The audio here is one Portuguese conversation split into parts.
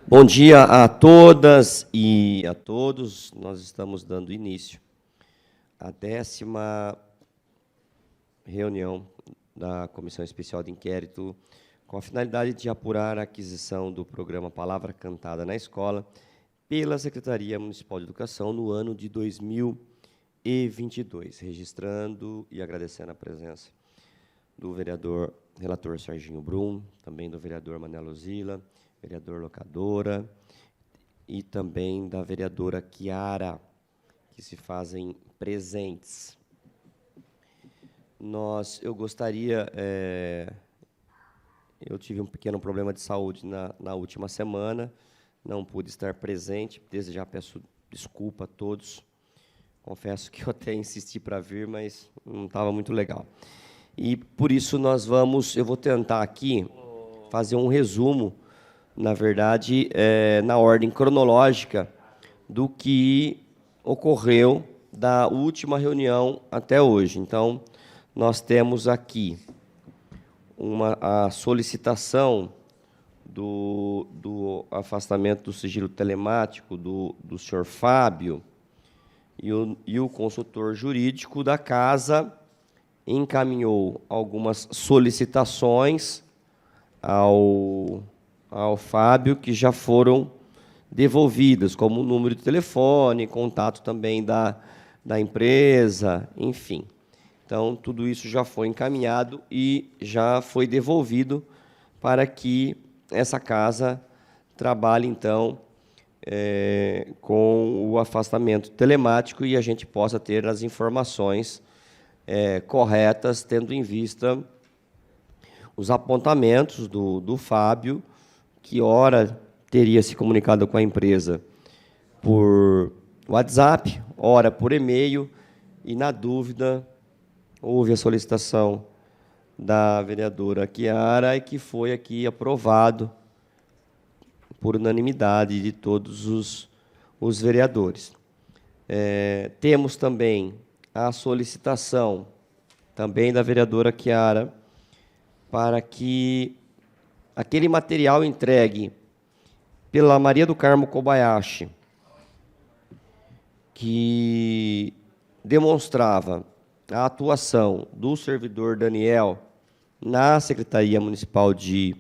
Bom dia a todas e a todos. Nós estamos dando início à 10ª reunião da Comissão Especial de Inquérito com a finalidade de apurar a aquisição do programa Palavra Cantada na Escola pela Secretaria Municipal de Educação no ano de 2022, registrando e agradecendo a presença do vereador relator Serginho Brum, também do vereador Manelo Zila, vereador Locadora, e também da vereadora Chiara, que se fazem presentes. Eu gostaria, eu tive um pequeno problema de saúde na última semana, não pude estar presente, desde já peço desculpa a todos, confesso que eu até insisti para vir, mas não estava muito legal. E, por isso, eu vou tentar aqui fazer um resumo, na verdade, na ordem cronológica do que ocorreu da última reunião até hoje. Então, nós temos aqui a solicitação do afastamento do sigilo telemático do senhor Fábio e o consultor jurídico da casa encaminhou algumas solicitações ao Fábio, que já foram devolvidas, como o número de telefone, contato também da empresa, enfim. Então, tudo isso já foi encaminhado e já foi devolvido para que essa casa trabalhe, então, com o afastamento telemático e a gente possa ter as informações corretas, tendo em vista os apontamentos do Fábio, que ora teria se comunicado com a empresa por WhatsApp, ora por e-mail, e, na dúvida, houve a solicitação da vereadora Chiara, e que foi aqui aprovado por unanimidade de todos os vereadores. Temos também a solicitação, também da vereadora Chiara, para que aquele material entregue pela Maria do Carmo Kobayashi, que demonstrava a atuação do servidor Daniel na Secretaria Municipal de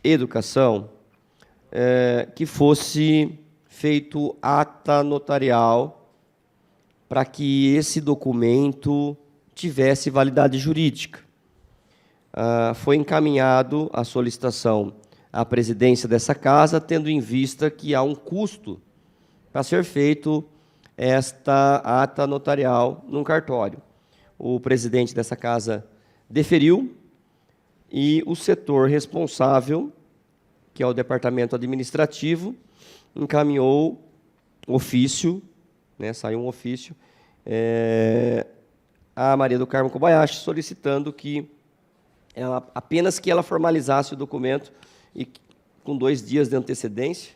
Educação, que fosse feito ata notarial para que esse documento tivesse validade jurídica. Foi encaminhado a solicitação à presidência dessa casa, tendo em vista que há um custo para ser feito esta ata notarial num cartório. O presidente dessa casa deferiu e o setor responsável, que é o departamento administrativo, encaminhou ofício, saiu um ofício, a Maria do Carmo Kobayashi, solicitando que apenas que ela formalizasse o documento e com 2 dias de antecedência,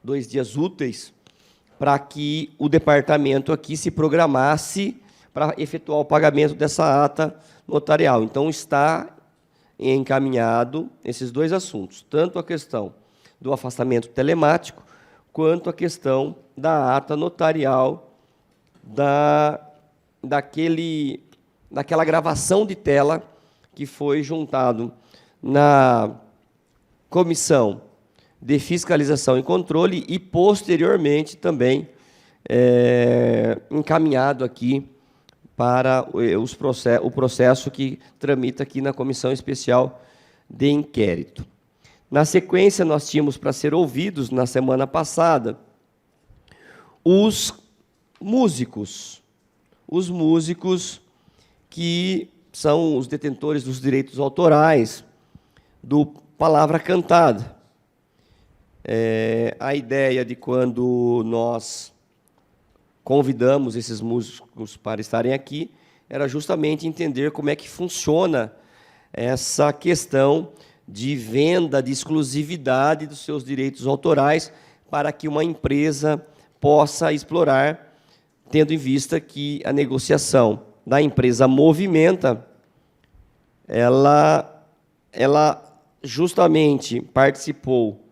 2 dias úteis, para que o departamento aqui se programasse para efetuar o pagamento dessa ata notarial. Então, está encaminhado esses 2 assuntos, tanto a questão do afastamento telemático, quanto a questão da ata notarial daquela gravação de tela que foi juntado na Comissão de Fiscalização e Controle e, posteriormente, também encaminhado aqui para o processo que tramita aqui na Comissão Especial de Inquérito. Na sequência, nós tínhamos para ser ouvidos, na semana passada, os músicos que são os detentores dos direitos autorais do Palavra Cantada. A ideia de quando nós convidamos esses músicos para estarem aqui era justamente entender como é que funciona essa questão de venda, de exclusividade dos seus direitos autorais para que uma empresa possa explorar, tendo em vista que a negociação da empresa Movimenta, ela justamente participou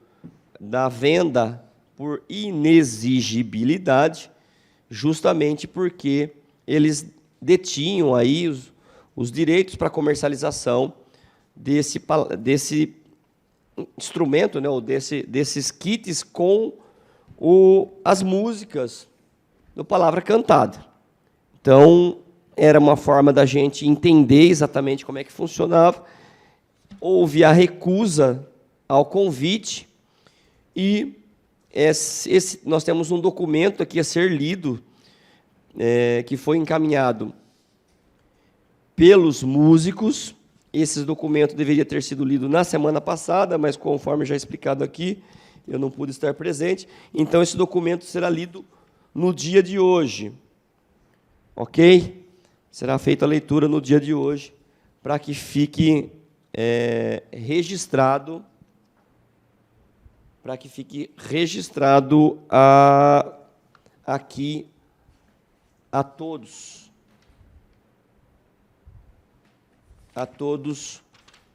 da venda por inexigibilidade, justamente porque eles detinham aí os direitos para comercialização desse instrumento, né, ou desses kits com as músicas do Palavra Cantada. Então, era uma forma da gente entender exatamente como é que funcionava. Houve a recusa ao convite e nós temos um documento aqui a ser lido, que foi encaminhado pelos músicos. Esse documento deveria ter sido lido na semana passada, mas, conforme já explicado aqui, eu não pude estar presente. Então, esse documento será lido no dia de hoje. Ok? Será feita a leitura no dia de hoje, para que fique registrado, aqui a todos,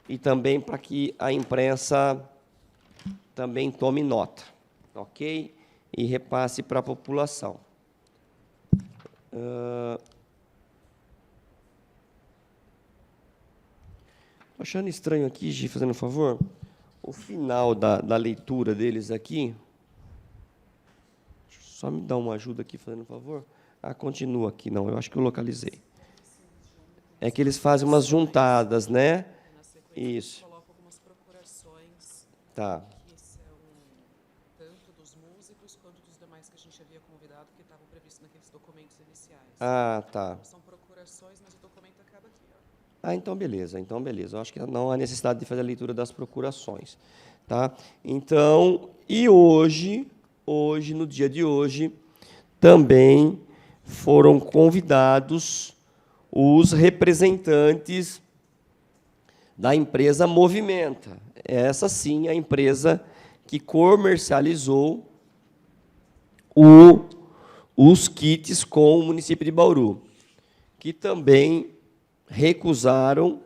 e também para que a imprensa também tome nota, ok? E repasse para a população. Estou achando estranho aqui, Gi, fazendo um favor, o final da leitura deles aqui. Só me dá uma ajuda aqui, fazendo um favor. Continua aqui. Não, eu acho que eu localizei. É que eles fazem umas juntadas, né? Isso. Coloca algumas procurações. Tá. Que são tanto dos músicos quanto dos demais que a gente havia convidado, que estavam previstos naqueles documentos iniciais. Tá. São procurações, mas o documento acaba aqui. Ó. Então beleza. Eu acho que não há necessidade de fazer a leitura das procurações. Tá? Então, e hoje, no dia de hoje, também foram convidados os representantes da empresa Movimenta. Essa, sim, é a empresa que comercializou os kits com o município de Bauru, que também recusaram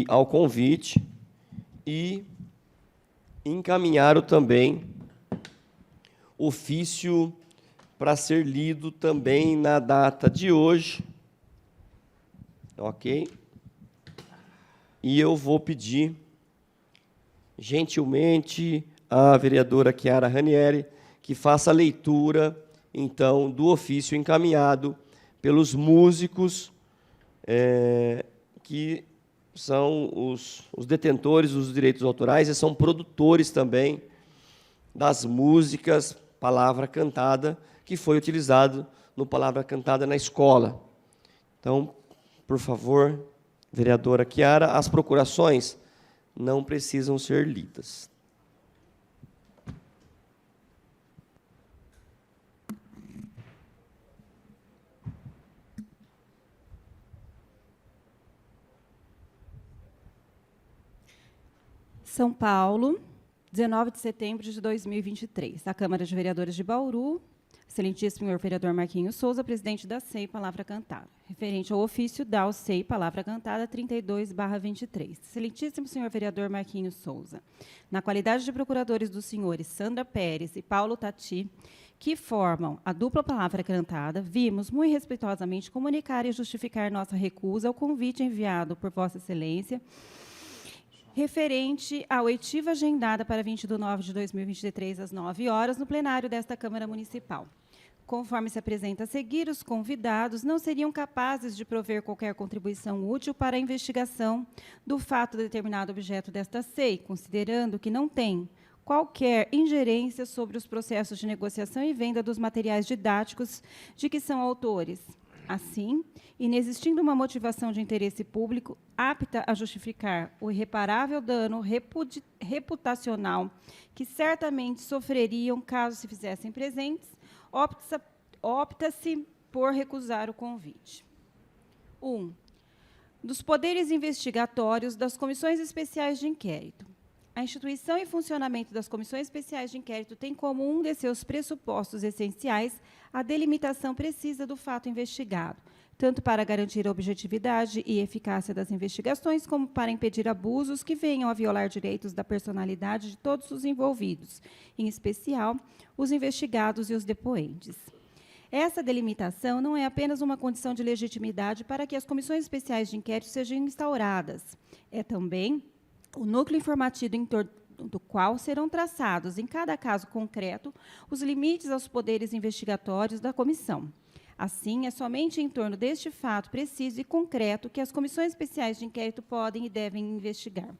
ao convite e encaminharam também ofício para ser lido também na data de hoje. Ok? E eu vou pedir, gentilmente, à vereadora Chiara Ranieri que faça a leitura, então, do ofício encaminhado pelos músicos, que são os detentores dos direitos autorais e são produtores também das músicas Palavra Cantada, que foi utilizado no Palavra Cantada na escola. Então, por favor, vereadora Chiara, as procurações não precisam ser lidas. São Paulo, 19 de setembro de 2023. A Câmara de Vereadores de Bauru, excelentíssimo senhor vereador Marquinhos Souza, presidente da SEI Palavra Cantada. Referente ao ofício da SEI Palavra Cantada 32/23. Excelentíssimo senhor vereador Marquinhos Souza, na qualidade de procuradores dos senhores Sandra Pérez e Paulo Tati, que formam a dupla Palavra Cantada, vimos, muito respeitosamente, comunicar e justificar nossa recusa ao convite enviado por Vossa Excelência, referente à oitiva agendada para 20 de nove de 2023, às 9 horas, no plenário desta Câmara Municipal. Conforme se apresenta a seguir, os convidados não seriam capazes de prover qualquer contribuição útil para a investigação do fato de determinado objeto desta SEI, considerando que não tem qualquer ingerência sobre os processos de negociação e venda dos materiais didáticos de que são autores. Assim, inexistindo uma motivação de interesse público apta a justificar o irreparável dano reputacional que certamente sofreriam caso se fizessem presentes, opta-se por recusar o convite. 1. Dos poderes investigatórios das comissões especiais de inquérito. A instituição e funcionamento das comissões especiais de inquérito tem como um de seus pressupostos essenciais a delimitação precisa do fato investigado, tanto para garantir a objetividade e eficácia das investigações, como para impedir abusos que venham a violar direitos da personalidade de todos os envolvidos, em especial os investigados e os depoentes. Essa delimitação não é apenas uma condição de legitimidade para que as comissões especiais de inquérito sejam instauradas, é também o núcleo informativo em torno do qual serão traçados, em cada caso concreto, os limites aos poderes investigatórios da comissão. Assim, é somente em torno deste fato preciso e concreto que as comissões especiais de inquérito podem e devem investigar.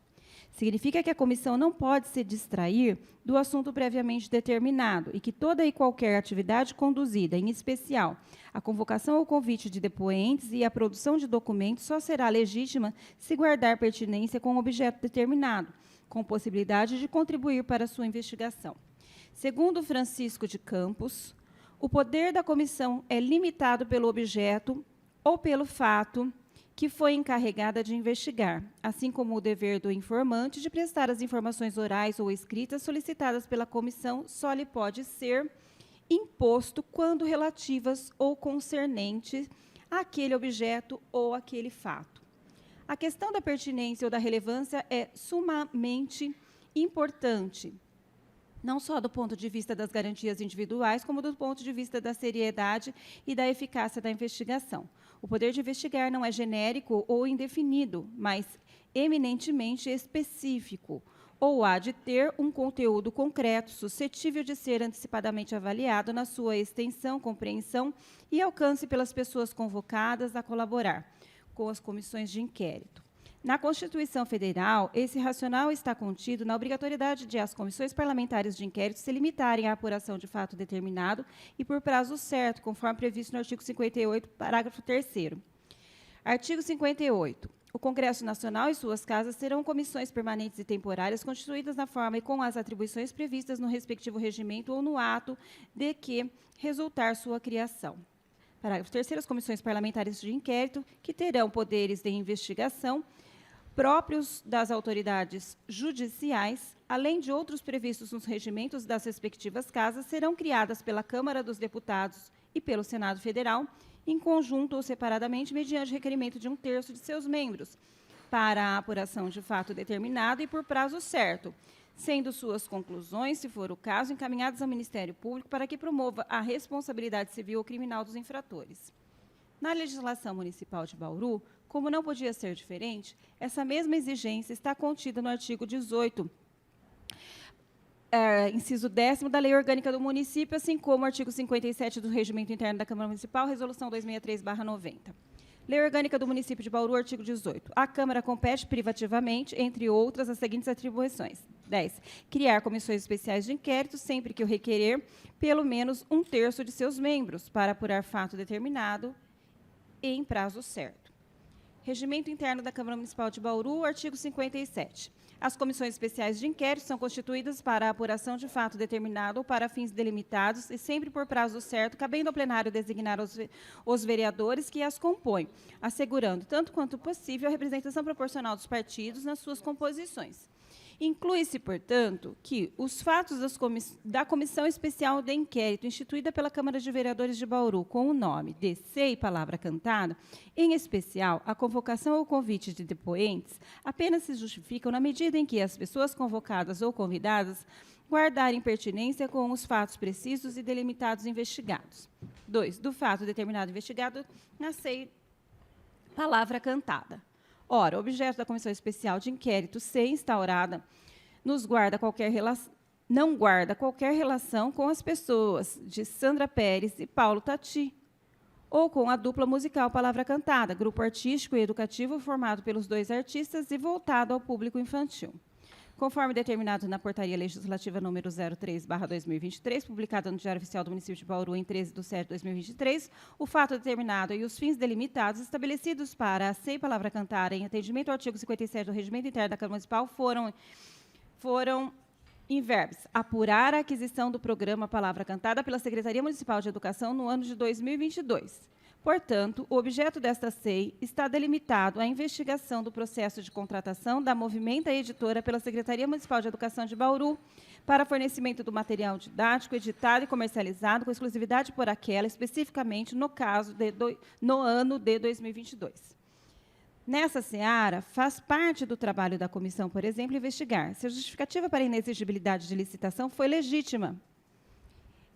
Significa que a comissão não pode se distrair do assunto previamente determinado e que toda e qualquer atividade conduzida, em especial a convocação ou convite de depoentes e a produção de documentos, só será legítima se guardar pertinência com um objeto determinado, com possibilidade de contribuir para a sua investigação. Segundo Francisco de Campos, o poder da comissão é limitado pelo objeto ou pelo fato que foi encarregada de investigar, assim como o dever do informante de prestar as informações orais ou escritas solicitadas pela comissão só lhe pode ser imposto quando relativas ou concernentes àquele objeto ou àquele fato. A questão da pertinência ou da relevância é sumamente importante, não só do ponto de vista das garantias individuais, como do ponto de vista da seriedade e da eficácia da investigação. O poder de investigar não é genérico ou indefinido, mas eminentemente específico, ou há de ter um conteúdo concreto, suscetível de ser antecipadamente avaliado na sua extensão, compreensão e alcance pelas pessoas convocadas a colaborar com as comissões de inquérito. Na Constituição Federal, esse racional está contido na obrigatoriedade de as comissões parlamentares de inquérito se limitarem à apuração de fato determinado e por prazo certo, conforme previsto no artigo 58, parágrafo 3º. Artigo 58. O Congresso Nacional e suas casas serão comissões permanentes e temporárias constituídas na forma e com as atribuições previstas no respectivo regimento ou no ato de que resultar sua criação. Parágrafo 3º. As comissões parlamentares de inquérito, que terão poderes de investigação próprios das autoridades judiciais, além de outros previstos nos regimentos das respectivas casas, serão criadas pela Câmara dos Deputados e pelo Senado Federal, em conjunto ou separadamente, mediante requerimento de 1/3 de seus membros, para a apuração de fato determinado e por prazo certo, sendo suas conclusões, se for o caso, encaminhadas ao Ministério Público para que promova a responsabilidade civil ou criminal dos infratores. Na legislação municipal de Bauru, como não podia ser diferente, essa mesma exigência está contida no artigo 18, inciso 10º da Lei Orgânica do Município, assim como o artigo 57 do Regimento Interno da Câmara Municipal, Resolução 263/90. Lei Orgânica do Município de Bauru, artigo 18. A Câmara compete privativamente, entre outras, as seguintes atribuições. 10. Criar comissões especiais de inquérito, sempre que o requerer, pelo menos 1/3 de seus membros, para apurar fato determinado e em prazo certo. Regimento Interno da Câmara Municipal de Bauru, artigo 57. As comissões especiais de inquérito são constituídas para a apuração de fato determinado ou para fins delimitados e sempre por prazo certo, cabendo ao plenário designar os vereadores que as compõem, assegurando, tanto quanto possível, a representação proporcional dos partidos nas suas composições. Inclui-se, portanto, que os fatos da Comissão Especial de Inquérito, instituída pela Câmara de Vereadores de Bauru, com o nome de SEI Palavra Cantada, em especial a convocação ou convite de depoentes, apenas se justificam na medida em que as pessoas convocadas ou convidadas guardarem pertinência com os fatos precisos e delimitados investigados. 2. Do fato determinado investigado na SEI Palavra Cantada. Ora, o objeto da Comissão Especial de Inquérito, se instaurada, não guarda qualquer relação com as pessoas de Sandra Pérez e Paulo Tati, ou com a dupla musical Palavra Cantada, grupo artístico e educativo formado pelos 2 artistas e voltado ao público infantil. Conforme determinado na Portaria Legislativa número 03/2023, publicada no Diário Oficial do Município de Bauru em 13/7/2023, o fato determinado e os fins delimitados estabelecidos para a SEI Palavra Cantada em atendimento ao artigo 57 do Regimento Interno da Câmara Municipal foram in verbis, apurar a aquisição do programa Palavra Cantada pela Secretaria Municipal de Educação no ano de 2022. Portanto, o objeto desta SEI está delimitado à investigação do processo de contratação da Movimenta Editora pela Secretaria Municipal de Educação de Bauru para fornecimento do material didático editado e comercializado com exclusividade por aquela, especificamente no ano de 2022. Nessa seara, faz parte do trabalho da comissão, por exemplo, investigar se a justificativa para a inexigibilidade de licitação foi legítima,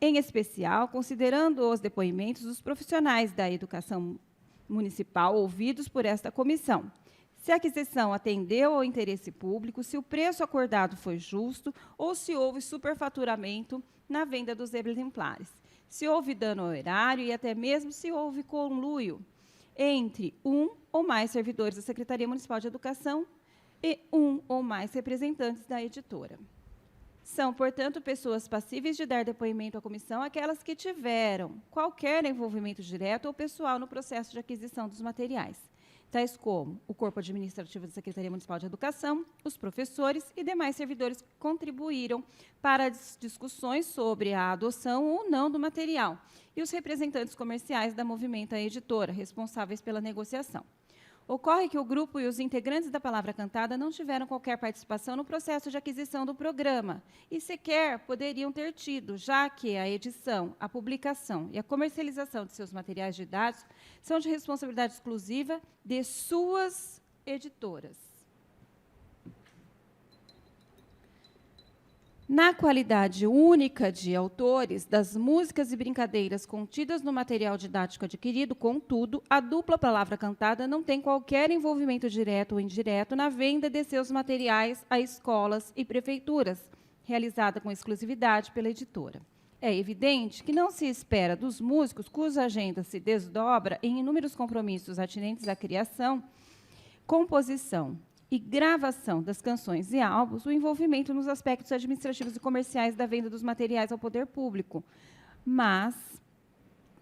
em especial, considerando os depoimentos dos profissionais da educação municipal ouvidos por esta comissão. Se a aquisição atendeu ao interesse público, se o preço acordado foi justo ou se houve superfaturamento na venda dos exemplares, se houve dano ao erário e até mesmo se houve conluio entre um ou mais servidores da Secretaria Municipal de Educação e um ou mais representantes da editora. São, portanto, pessoas passíveis de dar depoimento à comissão aquelas que tiveram qualquer envolvimento direto ou pessoal no processo de aquisição dos materiais, tais como o corpo administrativo da Secretaria Municipal de Educação, os professores e demais servidores que contribuíram para as discussões sobre a adoção ou não do material, e os representantes comerciais da Movimenta Editora, responsáveis pela negociação. Ocorre que o grupo e os integrantes da Palavra Cantada não tiveram qualquer participação no processo de aquisição do programa e sequer poderiam ter tido, já que a edição, a publicação e a comercialização de seus materiais didáticos são de responsabilidade exclusiva de suas editoras. Na qualidade única de autores das músicas e brincadeiras contidas no material didático adquirido, contudo, a dupla Palavra Cantada não tem qualquer envolvimento direto ou indireto na venda de seus materiais a escolas e prefeituras, realizada com exclusividade pela editora. É evidente que não se espera dos músicos cuja agenda se desdobra em inúmeros compromissos atinentes à criação, composição e gravação das canções e álbuns, o envolvimento nos aspectos administrativos e comerciais da venda dos materiais ao poder público. Mas,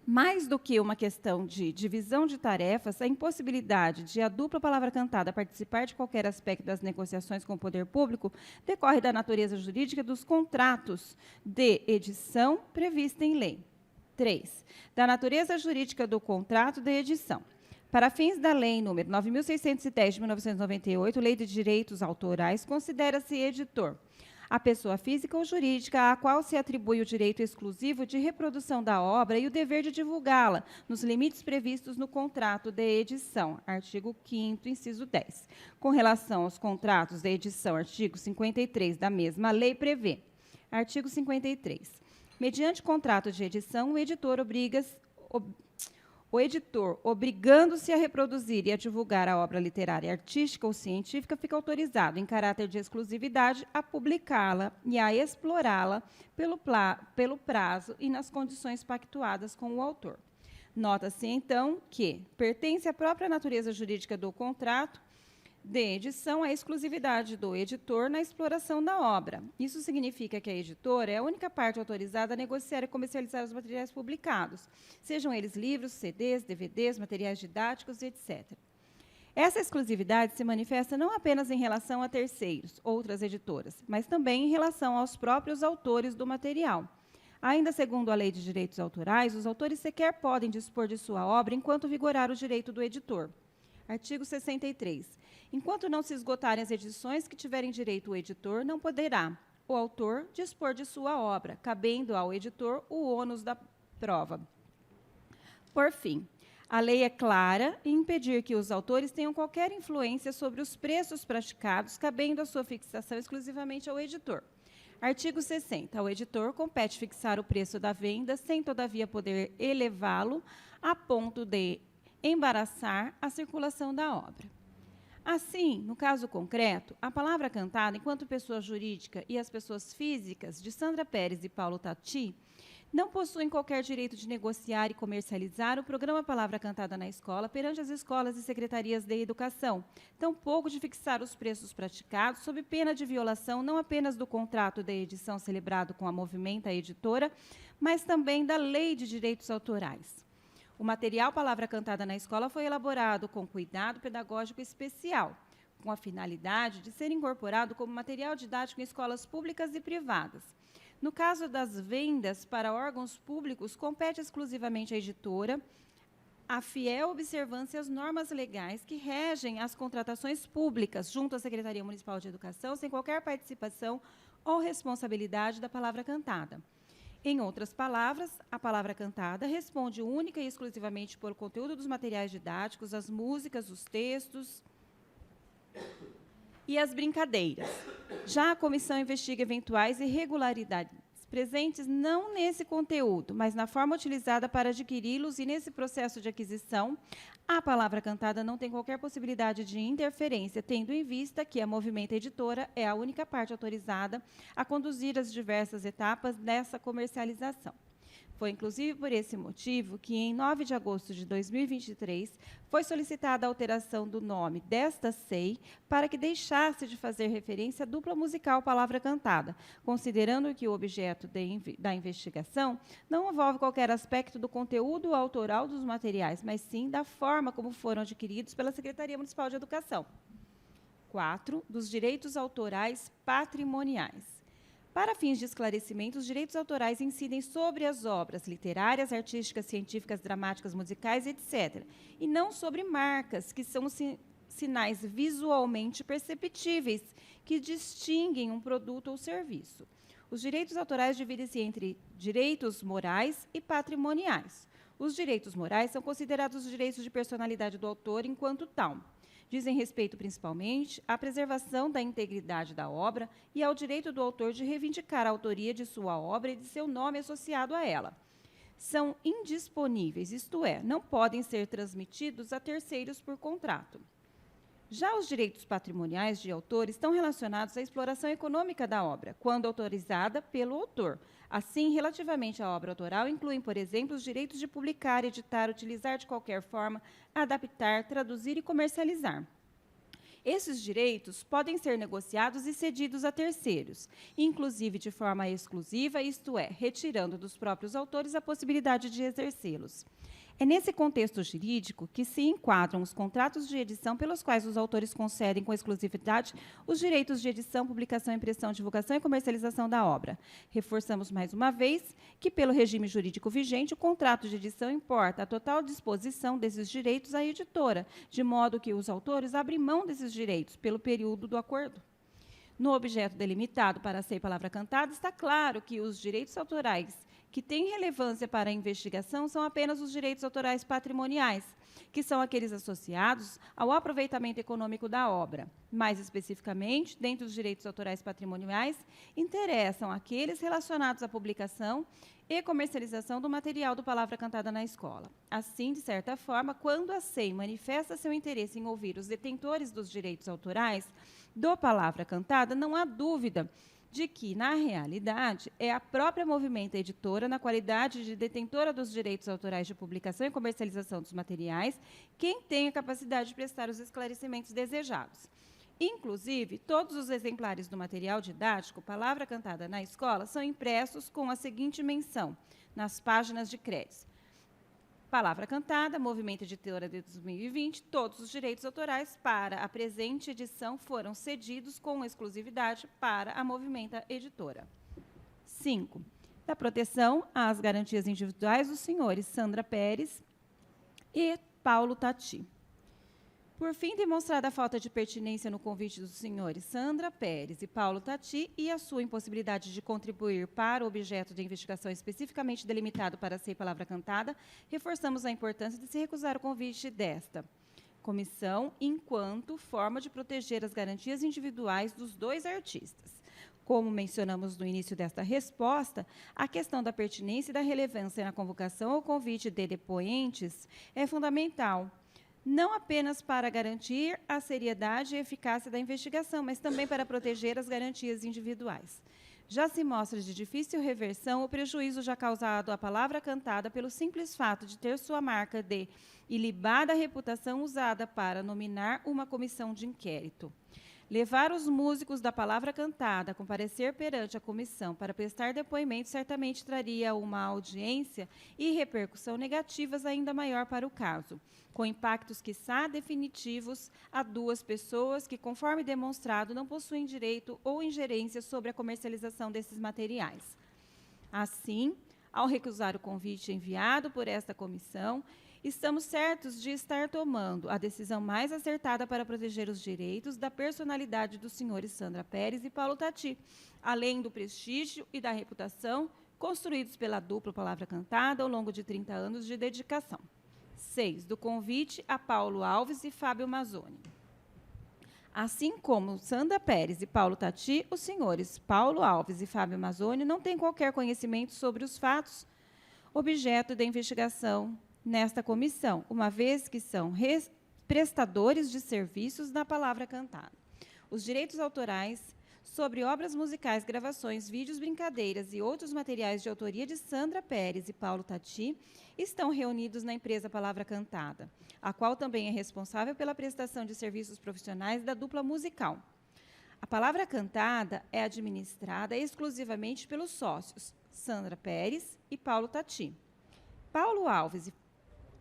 mais do que uma questão de divisão de tarefas, a impossibilidade de a dupla Palavra Cantada participar de qualquer aspecto das negociações com o poder público decorre da natureza jurídica dos contratos de edição prevista em lei. 3. Da natureza jurídica do contrato de edição. Para fins da Lei nº 9.610, de 1998, Lei de Direitos Autorais, considera-se editor a pessoa física ou jurídica à qual se atribui o direito exclusivo de reprodução da obra e o dever de divulgá-la, nos limites previstos no contrato de edição, artigo 5º, inciso 10. Com relação aos contratos de edição, artigo 53 da mesma lei prevê. Artigo 53. Mediante contrato de edição, o editor, obrigando-se a reproduzir e a divulgar a obra literária, artística ou científica, fica autorizado, em caráter de exclusividade, a publicá-la e a explorá-la pelo prazo e nas condições pactuadas com o autor. Nota-se, então, que pertence à própria natureza jurídica do contrato de edição a exclusividade do editor na exploração da obra. Isso significa que a editora é a única parte autorizada a negociar e comercializar os materiais publicados, sejam eles livros, CDs, DVDs, materiais didáticos, etc. Essa exclusividade se manifesta não apenas em relação a terceiros, outras editoras, mas também em relação aos próprios autores do material. Ainda segundo a Lei de Direitos Autorais, os autores sequer podem dispor de sua obra enquanto vigorar o direito do editor. Artigo 63. Enquanto não se esgotarem as edições que tiverem direito o editor, não poderá o autor dispor de sua obra, cabendo ao editor o ônus da prova. Por fim, a lei é clara em impedir que os autores tenham qualquer influência sobre os preços praticados, cabendo a sua fixação exclusivamente ao editor. Artigo 60. Ao editor compete fixar o preço da venda, sem, todavia, poder elevá-lo a ponto de embaraçar a circulação da obra. Assim, no caso concreto, a Palavra Cantada, enquanto pessoa jurídica, e as pessoas físicas de Sandra Pérez e Paulo Tati, não possuem qualquer direito de negociar e comercializar o programa Palavra Cantada na escola perante as escolas e secretarias de educação, tampouco de fixar os preços praticados, sob pena de violação não apenas do contrato de edição celebrado com a Movimenta Editora, mas também da Lei de Direitos Autorais. O material Palavra Cantada na escola foi elaborado com cuidado pedagógico especial, com a finalidade de ser incorporado como material didático em escolas públicas e privadas. No caso das vendas para órgãos públicos, compete exclusivamente à editora a fiel observância às normas legais que regem as contratações públicas junto à Secretaria Municipal de Educação, sem qualquer participação ou responsabilidade da palavra cantada. Em outras palavras, a palavra cantada responde única e exclusivamente pelo conteúdo dos materiais didáticos, as músicas, os textos e as brincadeiras. Já a comissão investiga eventuais irregularidades presentes não nesse conteúdo, mas na forma utilizada para adquiri-los, e nesse processo de aquisição, a palavra cantada não tem qualquer possibilidade de interferência, tendo em vista que a Movimenta Editora é a única parte autorizada a conduzir as diversas etapas dessa comercialização. Foi, inclusive, por esse motivo que, em 9 de agosto de 2023, foi solicitada a alteração do nome desta SEI para que deixasse de fazer referência à dupla musical Palavra Cantada, considerando que o objeto da investigação não envolve qualquer aspecto do conteúdo autoral dos materiais, mas sim da forma como foram adquiridos pela Secretaria Municipal de Educação. 4. Dos direitos autorais patrimoniais. Para fins de esclarecimento, os direitos autorais incidem sobre as obras literárias, artísticas, científicas, dramáticas, musicais, etc., e não sobre marcas, que são sinais visualmente perceptíveis que distinguem um produto ou serviço. Os direitos autorais dividem-se entre direitos morais e patrimoniais. Os direitos morais são considerados os direitos de personalidade do autor enquanto tal. Dizem respeito, principalmente, à preservação da integridade da obra e ao direito do autor de reivindicar a autoria de sua obra e de seu nome associado a ela. São indisponíveis, isto é, não podem ser transmitidos a terceiros por contrato. Já os direitos patrimoniais de autor estão relacionados à exploração econômica da obra, quando autorizada pelo autor. Assim, relativamente à obra autoral, incluem, por exemplo, os direitos de publicar, editar, utilizar de qualquer forma, adaptar, traduzir e comercializar. Esses direitos podem ser negociados e cedidos a terceiros, inclusive de forma exclusiva, isto é, retirando dos próprios autores a possibilidade de exercê-los. É nesse contexto jurídico que se enquadram os contratos de edição pelos quais os autores concedem com exclusividade os direitos de edição, publicação, impressão, divulgação e comercialização da obra. Reforçamos mais uma vez que, pelo regime jurídico vigente, o contrato de edição importa a total disposição desses direitos à editora, de modo que os autores abrem mão desses direitos pelo período do acordo. No objeto delimitado para a SEI Palavra Cantada, está claro que os direitos autorais que têm relevância para a investigação são apenas os direitos autorais patrimoniais, que são aqueles associados ao aproveitamento econômico da obra. Mais especificamente, dentre os direitos autorais patrimoniais, interessam aqueles relacionados à publicação e comercialização do material do Palavra Cantada na escola. Assim, de certa forma, quando a SEI manifesta seu interesse em ouvir os detentores dos direitos autorais do Palavra Cantada, não há dúvida de que, na realidade, é a própria Movimenta Editora, na qualidade de detentora dos direitos autorais de publicação e comercialização dos materiais, quem tem a capacidade de prestar os esclarecimentos desejados. Inclusive, todos os exemplares do material didático Palavra Cantada na escola são impressos com a seguinte menção, nas páginas de crédito. Palavra Cantada, Movimenta Editora de 2020, todos os direitos autorais para a presente edição foram cedidos com exclusividade para a Movimenta Editora. 5. Da proteção às garantias individuais dos senhores Sandra Pérez e Paulo Tati. Por fim, demonstrada a falta de pertinência no convite dos senhores Sandra Pérez e Paulo Tati e a sua impossibilidade de contribuir para o objeto de investigação especificamente delimitado para a SEI Palavra Cantada, reforçamos a importância de se recusar o convite desta comissão enquanto forma de proteger as garantias individuais dos dois artistas. Como mencionamos no início desta resposta, a questão da pertinência e da relevância na convocação ou convite de depoentes é fundamental, não apenas para garantir a seriedade e eficácia da investigação, mas também para proteger as garantias individuais. Já se mostra de difícil reversão o prejuízo já causado à Palavra Cantada pelo simples fato de ter sua marca de ilibada reputação usada para nominar uma comissão de inquérito. Levar os músicos da Palavra Cantada a comparecer perante a comissão para prestar depoimento certamente traria uma audiência e repercussão negativas ainda maior para o caso, com impactos quiçá definitivos a duas pessoas que, conforme demonstrado, não possuem direito ou ingerência sobre a comercialização desses materiais. Assim, ao recusar o convite enviado por esta comissão Estamos certos de estar tomando a decisão mais acertada para proteger os direitos da personalidade dos senhores Sandra Pérez e Paulo Tati, além do prestígio e da reputação construídos pela dupla Palavra Cantada ao longo de 30 anos de dedicação. 6. Do convite a Paulo Alves e Fábio Mazzoni. Assim como Sandra Pérez e Paulo Tati, os senhores Paulo Alves e Fábio Mazzoni não têm qualquer conhecimento sobre os fatos objeto da investigação nesta comissão, uma vez que são prestadores de serviços da Palavra Cantada. Os direitos autorais sobre obras musicais, gravações, vídeos, brincadeiras e outros materiais de autoria de Sandra Pérez e Paulo Tati estão reunidos na empresa Palavra Cantada, a qual também é responsável pela prestação de serviços profissionais da dupla musical. A Palavra Cantada é administrada exclusivamente pelos sócios Sandra Pérez e Paulo Tati. Paulo Alves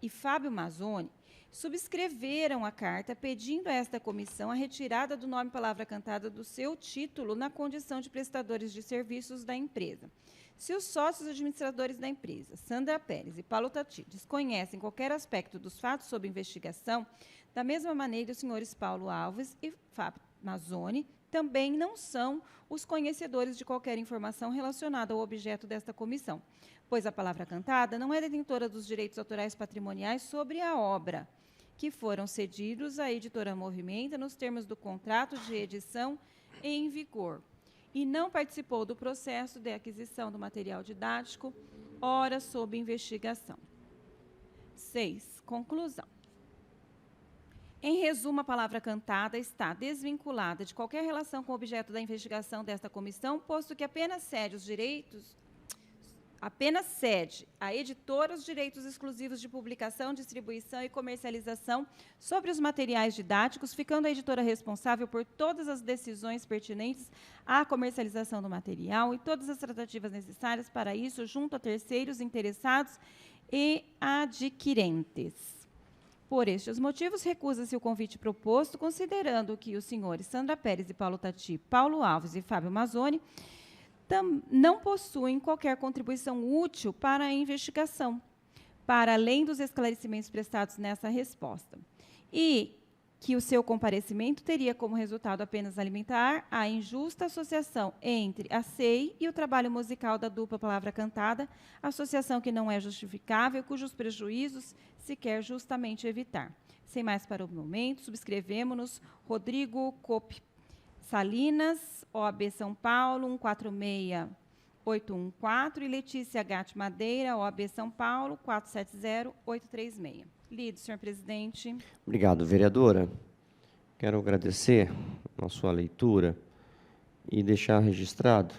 e Fábio Mazzoni subscreveram a carta pedindo a esta comissão a retirada do nome Palavra Cantada do seu título na condição de prestadores de serviços da empresa. Se os sócios administradores da empresa, Sandra Pérez e Paulo Tati, desconhecem qualquer aspecto dos fatos sob investigação, da mesma maneira, os senhores Paulo Alves e Fábio Mazzoni também não são os conhecedores de qualquer informação relacionada ao objeto desta comissão, pois a Palavra Cantada não é detentora dos direitos autorais patrimoniais sobre a obra, que foram cedidos à editora Movimenta nos termos do contrato de edição em vigor, e não participou do processo de aquisição do material didático, ora sob investigação. 6. Conclusão. Em resumo, a Palavra Cantada está desvinculada de qualquer relação com o objeto da investigação desta comissão, posto que apenas cede à editora os direitos exclusivos de publicação, distribuição e comercialização sobre os materiais didáticos, ficando a editora responsável por todas as decisões pertinentes à comercialização do material e todas as tratativas necessárias para isso, junto a terceiros interessados e adquirentes. Por estes motivos, recusa-se o convite proposto, considerando que os senhores Sandra Pérez e Paulo Tati, Paulo Alves e Fábio Mazzoni não possuem qualquer contribuição útil para a investigação, para além dos esclarecimentos prestados nessa resposta, e que o seu comparecimento teria como resultado apenas alimentar a injusta associação entre a SEI e o trabalho musical da dupla Palavra Cantada, associação que não é justificável, cujos prejuízos se quer justamente evitar. Sem mais para o momento, subscrevemos-nos Rodrigo Cope Salinas, OAB São Paulo, 146814, e Letícia Gatti Madeira, OAB São Paulo, 470836. Lido, senhor presidente. Obrigado, vereadora. Quero agradecer a sua leitura e deixar registrado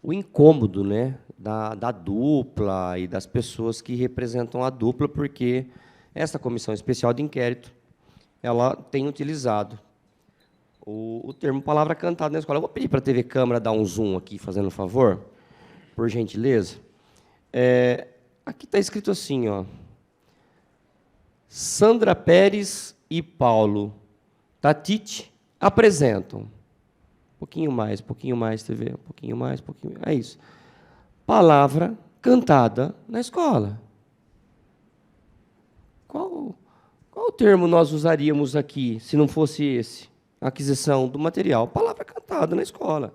o incômodo, né, da dupla e das pessoas que representam a dupla, porque essa comissão especial de inquérito ela tem utilizado o termo Palavra Cantada na escola. Eu vou pedir para a TV Câmara dar um zoom aqui, fazendo um favor, por gentileza. Aqui está escrito assim, ó. Sandra Pérez e Paulo Tati apresentam. Um pouquinho mais, TV, um pouquinho mais. É isso. Palavra Cantada na escola. Qual o termo nós usaríamos aqui, se não fosse esse? A aquisição do material, Palavra Cantada na escola.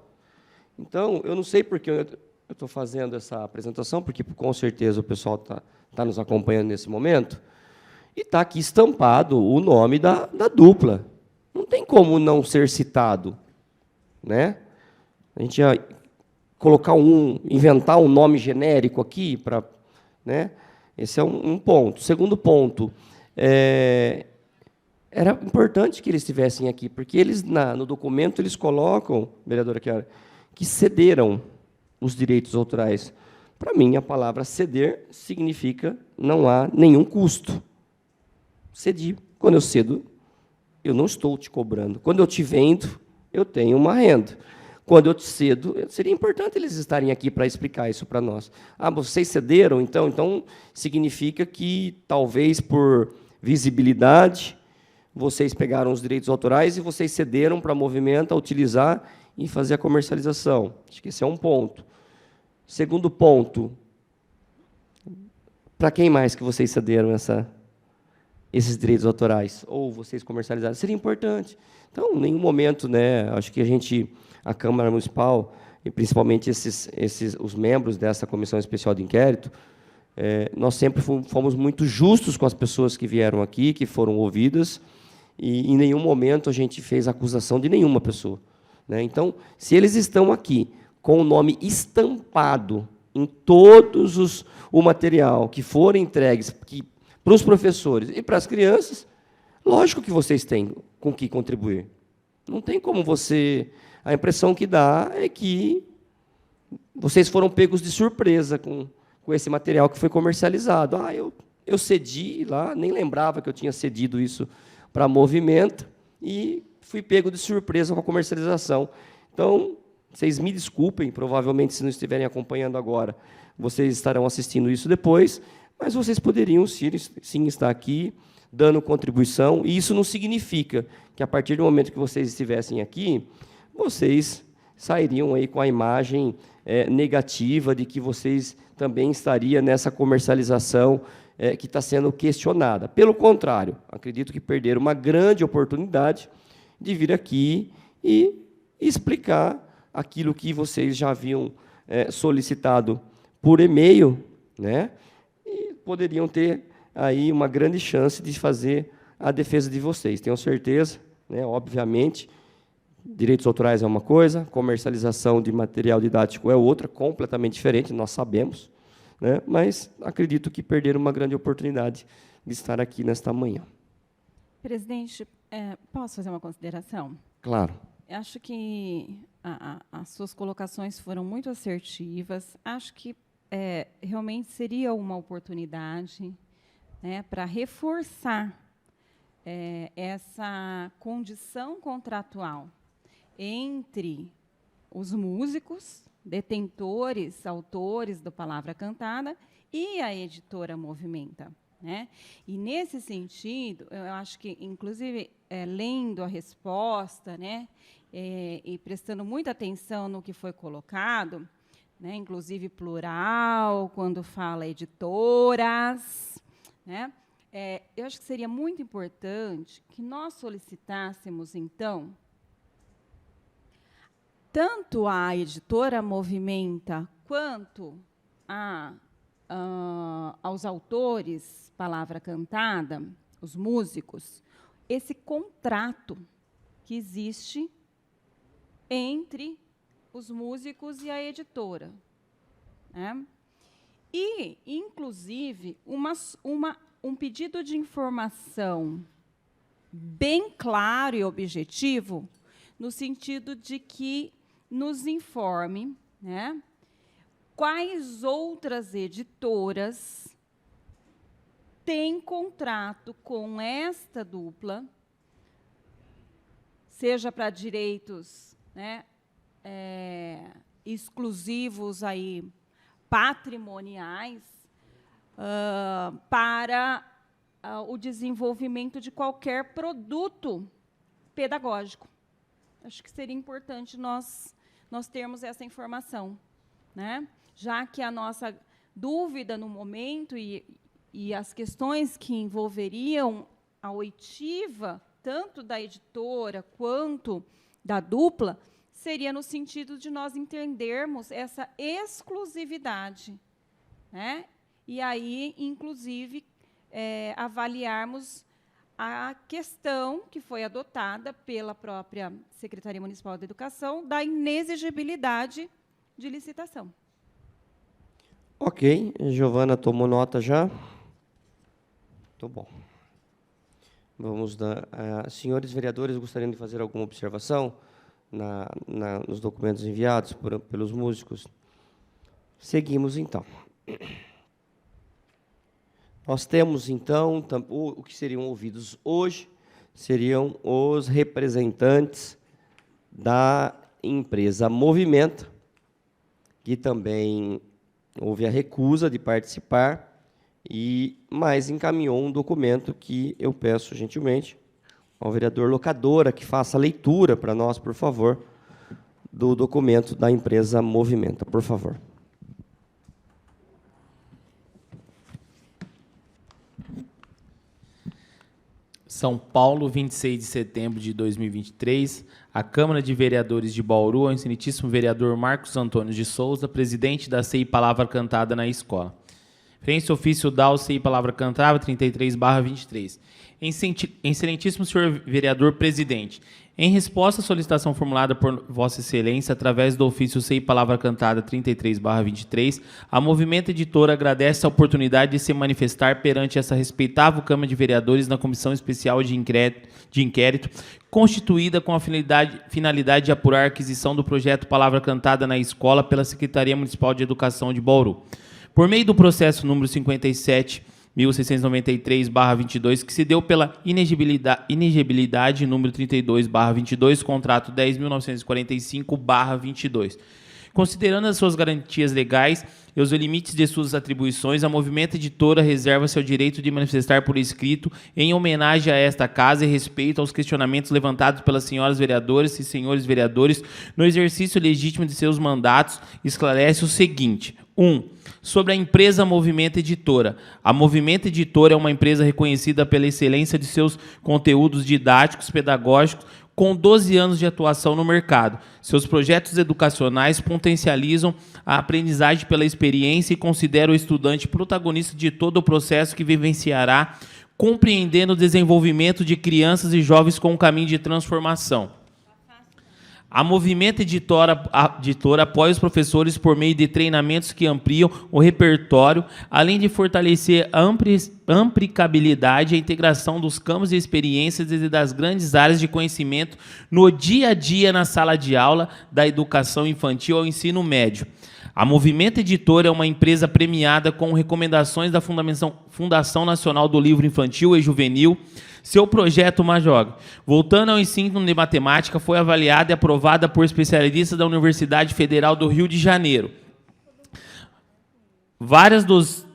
Então, eu não sei porque eu estou fazendo essa apresentação, porque, com certeza, o pessoal está nos acompanhando nesse momento, e está aqui estampado o nome da dupla. Não tem como não ser citado, né? A gente ia inventar um nome genérico aqui para, né? Esse é um ponto. Segundo ponto, era importante que eles estivessem aqui, porque eles no documento eles colocam, vereadora Chiara, que cederam os direitos autorais. Para mim, a palavra ceder significa não há nenhum custo. Cedi. Quando eu cedo, eu não estou te cobrando. Quando eu te vendo, eu tenho uma renda. Quando eu te cedo, seria importante eles estarem aqui para explicar isso para nós. Ah, vocês cederam, então? Então, significa que, talvez, por visibilidade, vocês pegaram os direitos autorais e vocês cederam para a Movimenta utilizar e fazer a comercialização. Acho que esse é um ponto. Segundo ponto, Para quem mais que vocês cederam esses direitos autorais? Ou vocês comercializaram? Seria importante. Então, em nenhum momento, né, acho que a Câmara Municipal, e principalmente os membros dessa Comissão Especial de Inquérito, nós sempre fomos muito justos com as pessoas que vieram aqui, que foram ouvidas, e em nenhum momento a gente fez acusação de nenhuma pessoa, né? Então, se eles estão aqui com o nome estampado em todos o material que forem entregues para os professores e para as crianças, lógico que vocês têm com que contribuir. Não tem como você... A impressão que dá é que vocês foram pegos de surpresa com esse material que foi comercializado. Eu cedi lá, nem lembrava que eu tinha cedido isso para Movimenta, e fui pego de surpresa com a comercialização. Então, vocês me desculpem, provavelmente, se não estiverem acompanhando agora, vocês estarão assistindo isso depois, mas vocês poderiam, sim, estar aqui, dando contribuição, e isso não significa que, a partir do momento que vocês estivessem aqui, vocês sairiam aí com a imagem negativa de que vocês também estariam nessa comercialização que está sendo questionada. Pelo contrário, acredito que perderam uma grande oportunidade de vir aqui e explicar aquilo que vocês já haviam solicitado por e-mail, né? E poderiam ter aí uma grande chance de fazer a defesa de vocês. Tenho certeza, né, obviamente, direitos autorais é uma coisa, comercialização de material didático é outra, completamente diferente, nós sabemos, né, mas acredito que perderam uma grande oportunidade de estar aqui nesta manhã. Presidente, posso fazer uma consideração? Claro. Acho que as suas colocações foram muito assertivas. Acho que realmente seria uma oportunidade, né, para reforçar essa condição contratual entre os músicos, detentores, autores da Palavra Cantada, e a editora Movimenta, né? E, nesse sentido, eu acho que, inclusive, lendo a resposta, né, e prestando muita atenção no que foi colocado, né, inclusive plural, quando fala editoras, né, eu acho que seria muito importante que nós solicitássemos, então, tanto a editora Movimenta quanto aos autores Palavra Cantada, os músicos, esse contrato que existe entre os músicos e a editora, né? E, inclusive, um pedido de informação bem claro e objetivo, no sentido de que nos informe, né, quais outras editoras têm contrato com esta dupla, seja para direitos, né, exclusivos aí, patrimoniais, para o desenvolvimento de qualquer produto pedagógico. Acho que seria importante nós termos essa informação, né? Já que a nossa dúvida no momento e as questões que envolveriam a oitiva, tanto da editora quanto da dupla, seria no sentido de nós entendermos essa exclusividade, né? E aí, inclusive, avaliarmos a questão que foi adotada pela própria Secretaria Municipal de Educação da inexigibilidade de licitação. Ok, Giovana tomou nota já? Muito bom. Vamos dar. Senhores vereadores, gostariam de fazer alguma observação nos documentos enviados pelos músicos? Seguimos, então. Nós temos, então, o que seriam ouvidos hoje seriam os representantes da empresa Movimenta, que também houve a recusa de participar, mas encaminhou um documento que eu peço gentilmente ao vereador Locadora que faça a leitura para nós, por favor, do documento da empresa Movimenta, por favor. São Paulo, 26 de setembro de 2023, a Câmara de Vereadores de Bauru, ao excelentíssimo vereador Marcos Antônio de Souza, presidente da CI Palavra Cantada na Escola. Referência ofício DAO CI Palavra Cantada 33/23. Excelentíssimo senhor vereador presidente, em resposta à solicitação formulada por Vossa Excelência, através do ofício CI Palavra Cantada 33/23, a Movimento Editora agradece a oportunidade de se manifestar perante essa respeitável Câmara de Vereadores na Comissão Especial de Inquérito, constituída com a finalidade de apurar a aquisição do projeto Palavra Cantada na Escola pela Secretaria Municipal de Educação de Bauru. Por meio do processo número 57.693/22, que se deu pela inegibilidade número 32/22, contrato 10.945/22. Considerando as suas garantias legais e os limites de suas atribuições, a Movimento Editora reserva seu direito de manifestar por escrito, em homenagem a esta casa e respeito aos questionamentos levantados pelas senhoras vereadoras e senhores vereadores no exercício legítimo de seus mandatos, esclarece o seguinte: 1. Sobre a empresa Movimento Editora. A Movimento Editora é uma empresa reconhecida pela excelência de seus conteúdos didáticos, pedagógicos, com 12 anos de atuação no mercado. Seus projetos educacionais potencializam a aprendizagem pela experiência e consideram o estudante protagonista de todo o processo que vivenciará, compreendendo o desenvolvimento de crianças e jovens com um caminho de transformação. A Movimento Editora apoia os professores por meio de treinamentos que ampliam o repertório, além de fortalecer a aplicabilidade e a integração dos campos de experiências e das grandes áreas de conhecimento no dia a dia na sala de aula, da educação infantil ao ensino médio. A Movimento Editora é uma empresa premiada com recomendações da Fundação Nacional do Livro Infantil e Juvenil. Seu projeto Majog, voltando ao ensino de matemática, foi avaliada e aprovada por especialistas da Universidade Federal do Rio de Janeiro. Vários dos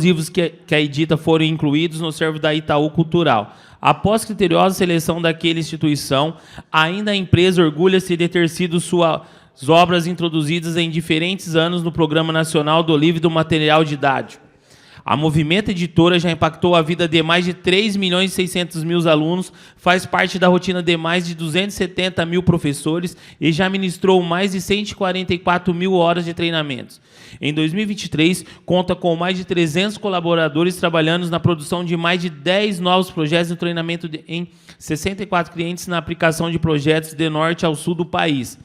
livros que a edita foram incluídos no servo da Itaú Cultural. Após criteriosa seleção daquela instituição, ainda a empresa orgulha-se de ter sido suas obras introduzidas em diferentes anos no Programa Nacional do Livro e do Material Didático. A Movimento Editora já impactou a vida de mais de 3.600.000 alunos, faz parte da rotina de mais de 270.000 professores e já ministrou mais de 144.000 horas de treinamentos. Em 2023, conta com mais de 300 colaboradores trabalhando na produção de mais de 10 novos projetos de treinamento em 64 clientes na aplicação de projetos de norte ao sul do país.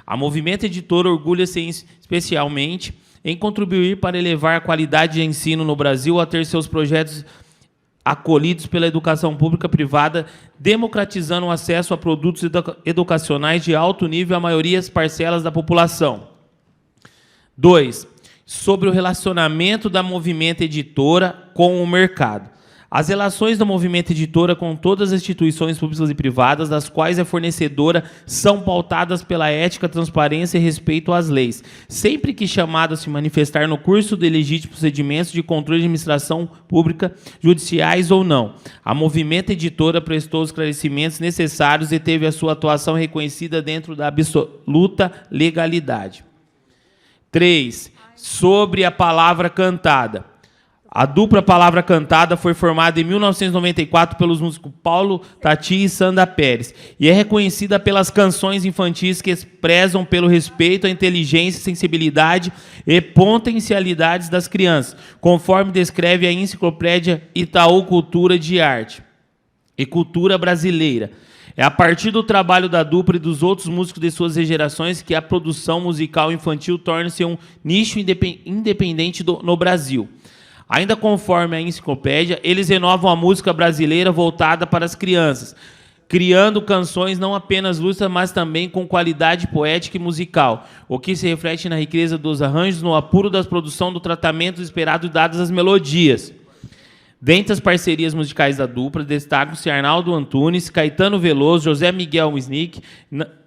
A Movimento Editora orgulha-se especialmente em contribuir para elevar a qualidade de ensino no Brasil, a ter seus projetos acolhidos pela educação pública e privada, democratizando o acesso a produtos educacionais de alto nível à maioria das parcelas da população. 2. Sobre o relacionamento da Movimento Editora com o mercado. As relações da Movimento Editora com todas as instituições públicas e privadas, das quais é fornecedora, são pautadas pela ética, transparência e respeito às leis. Sempre que chamado a se manifestar no curso de legítimos procedimentos de controle de administração pública, judiciais ou não, a Movimento Editora prestou os esclarecimentos necessários e teve a sua atuação reconhecida dentro da absoluta legalidade. 3. Sobre a palavra cantada. A dupla Palavra Cantada foi formada em 1994 pelos músicos Paulo Tati e Sandra Pérez e é reconhecida pelas canções infantis que expressam pelo respeito à inteligência, sensibilidade e potencialidades das crianças, conforme descreve a enciclopédia Itaú Cultura de Arte e Cultura Brasileira. É a partir do trabalho da dupla e dos outros músicos de suas gerações que a produção musical infantil torna-se um nicho independente no Brasil. Ainda conforme a enciclopédia, eles renovam a música brasileira voltada para as crianças, criando canções não apenas lustras, mas também com qualidade poética e musical, o que se reflete na riqueza dos arranjos, no apuro da produção, do tratamento esperado dadas as melodias. Dentre as parcerias musicais da dupla, destacam-se Arnaldo Antunes, Caetano Veloso, José Miguel Wisnik,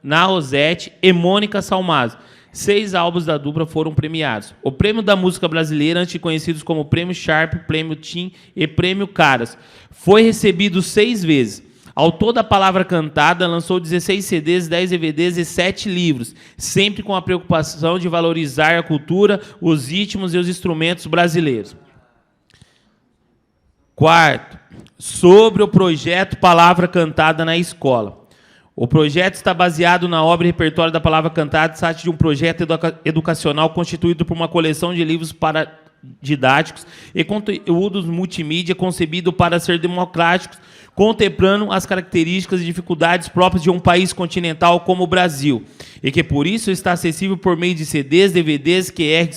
Naosete e Mônica Salmazo. 6 álbuns da dupla foram premiados. O Prêmio da Música Brasileira, antes conhecidos como Prêmio Sharp, Prêmio Tim e Prêmio Caras, foi recebido 6 vezes. Ao todo, a Palavra Cantada lançou 16 CDs, 10 DVDs e 7 livros, sempre com a preocupação de valorizar a cultura, os ritmos e os instrumentos brasileiros. Quarto, sobre o projeto Palavra Cantada na Escola. O projeto está baseado na obra e repertório da Palavra Cantada, trata de um projeto educacional constituído por uma coleção de livros didáticos e conteúdos multimídia concebido para ser democráticos, contemplando as características e dificuldades próprias de um país continental como o Brasil, e que, por isso, está acessível por meio de CDs, DVDs, QR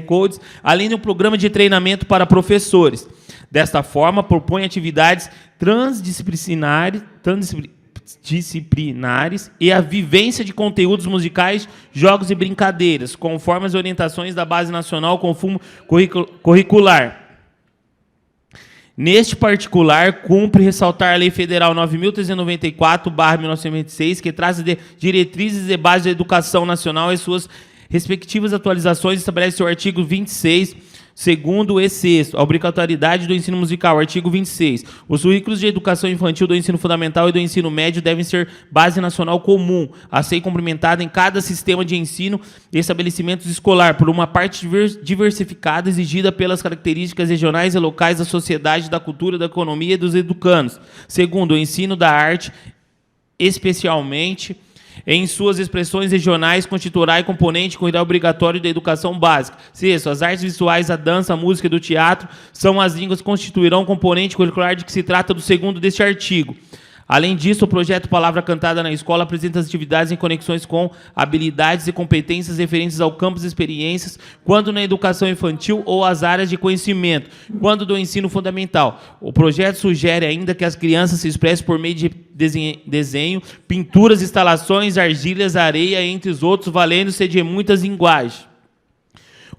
Codes, além de um programa de treinamento para professores. Desta forma, propõe atividades transdisciplinares e a vivência de conteúdos musicais, jogos e brincadeiras, conforme as orientações da Base Nacional com fundo curricular. Neste particular, cumpre ressaltar a Lei Federal 9.394/1996, que traz diretrizes e bases da educação nacional e suas respectivas atualizações, estabelece o artigo 26, segundo e sexto, a obrigatoriedade do ensino musical, artigo 26. Os currículos de educação infantil do ensino fundamental e do ensino médio devem ser base nacional comum, a ser complementada em cada sistema de ensino e estabelecimentos escolar, por uma parte diversificada exigida pelas características regionais e locais da sociedade, da cultura, da economia e dos educandos. Segundo, o ensino da arte, especialmente em suas expressões regionais, constituirá componente curricular obrigatório da educação básica. Sexto, as artes visuais, a dança, a música e do teatro são as línguas que constituirão componente curricular de que se trata do segundo deste artigo. Além disso, o projeto Palavra Cantada na Escola apresenta as atividades em conexões com habilidades e competências referentes ao campo de experiências, quando na educação infantil ou as áreas de conhecimento, quando do ensino fundamental. O projeto sugere ainda que as crianças se expressem por meio de desenho, pinturas, instalações, argilhas, areia, entre os outros, valendo-se de muitas linguagens.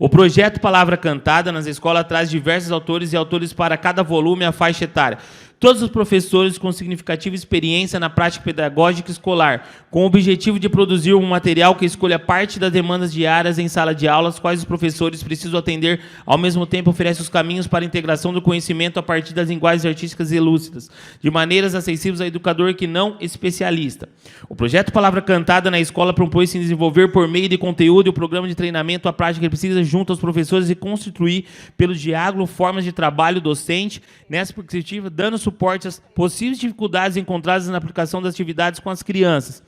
O projeto Palavra Cantada nas escolas traz diversos autores e autores para cada volume e a faixa etária. Todos os professores com significativa experiência na prática pedagógica escolar, com o objetivo de produzir um material que escolha parte das demandas diárias em sala de aula, as quais os professores precisam atender, ao mesmo tempo oferece os caminhos para a integração do conhecimento a partir das linguagens artísticas e lúcidas, de maneiras acessíveis ao educador que não especialista. O projeto Palavra Cantada na Escola propõe-se desenvolver por meio de conteúdo e o programa de treinamento a prática que precisa junto aos professores e constituir pelo diálogo formas de trabalho docente, nessa perspectiva, dando suporte às possíveis dificuldades encontradas na aplicação das atividades com as crianças.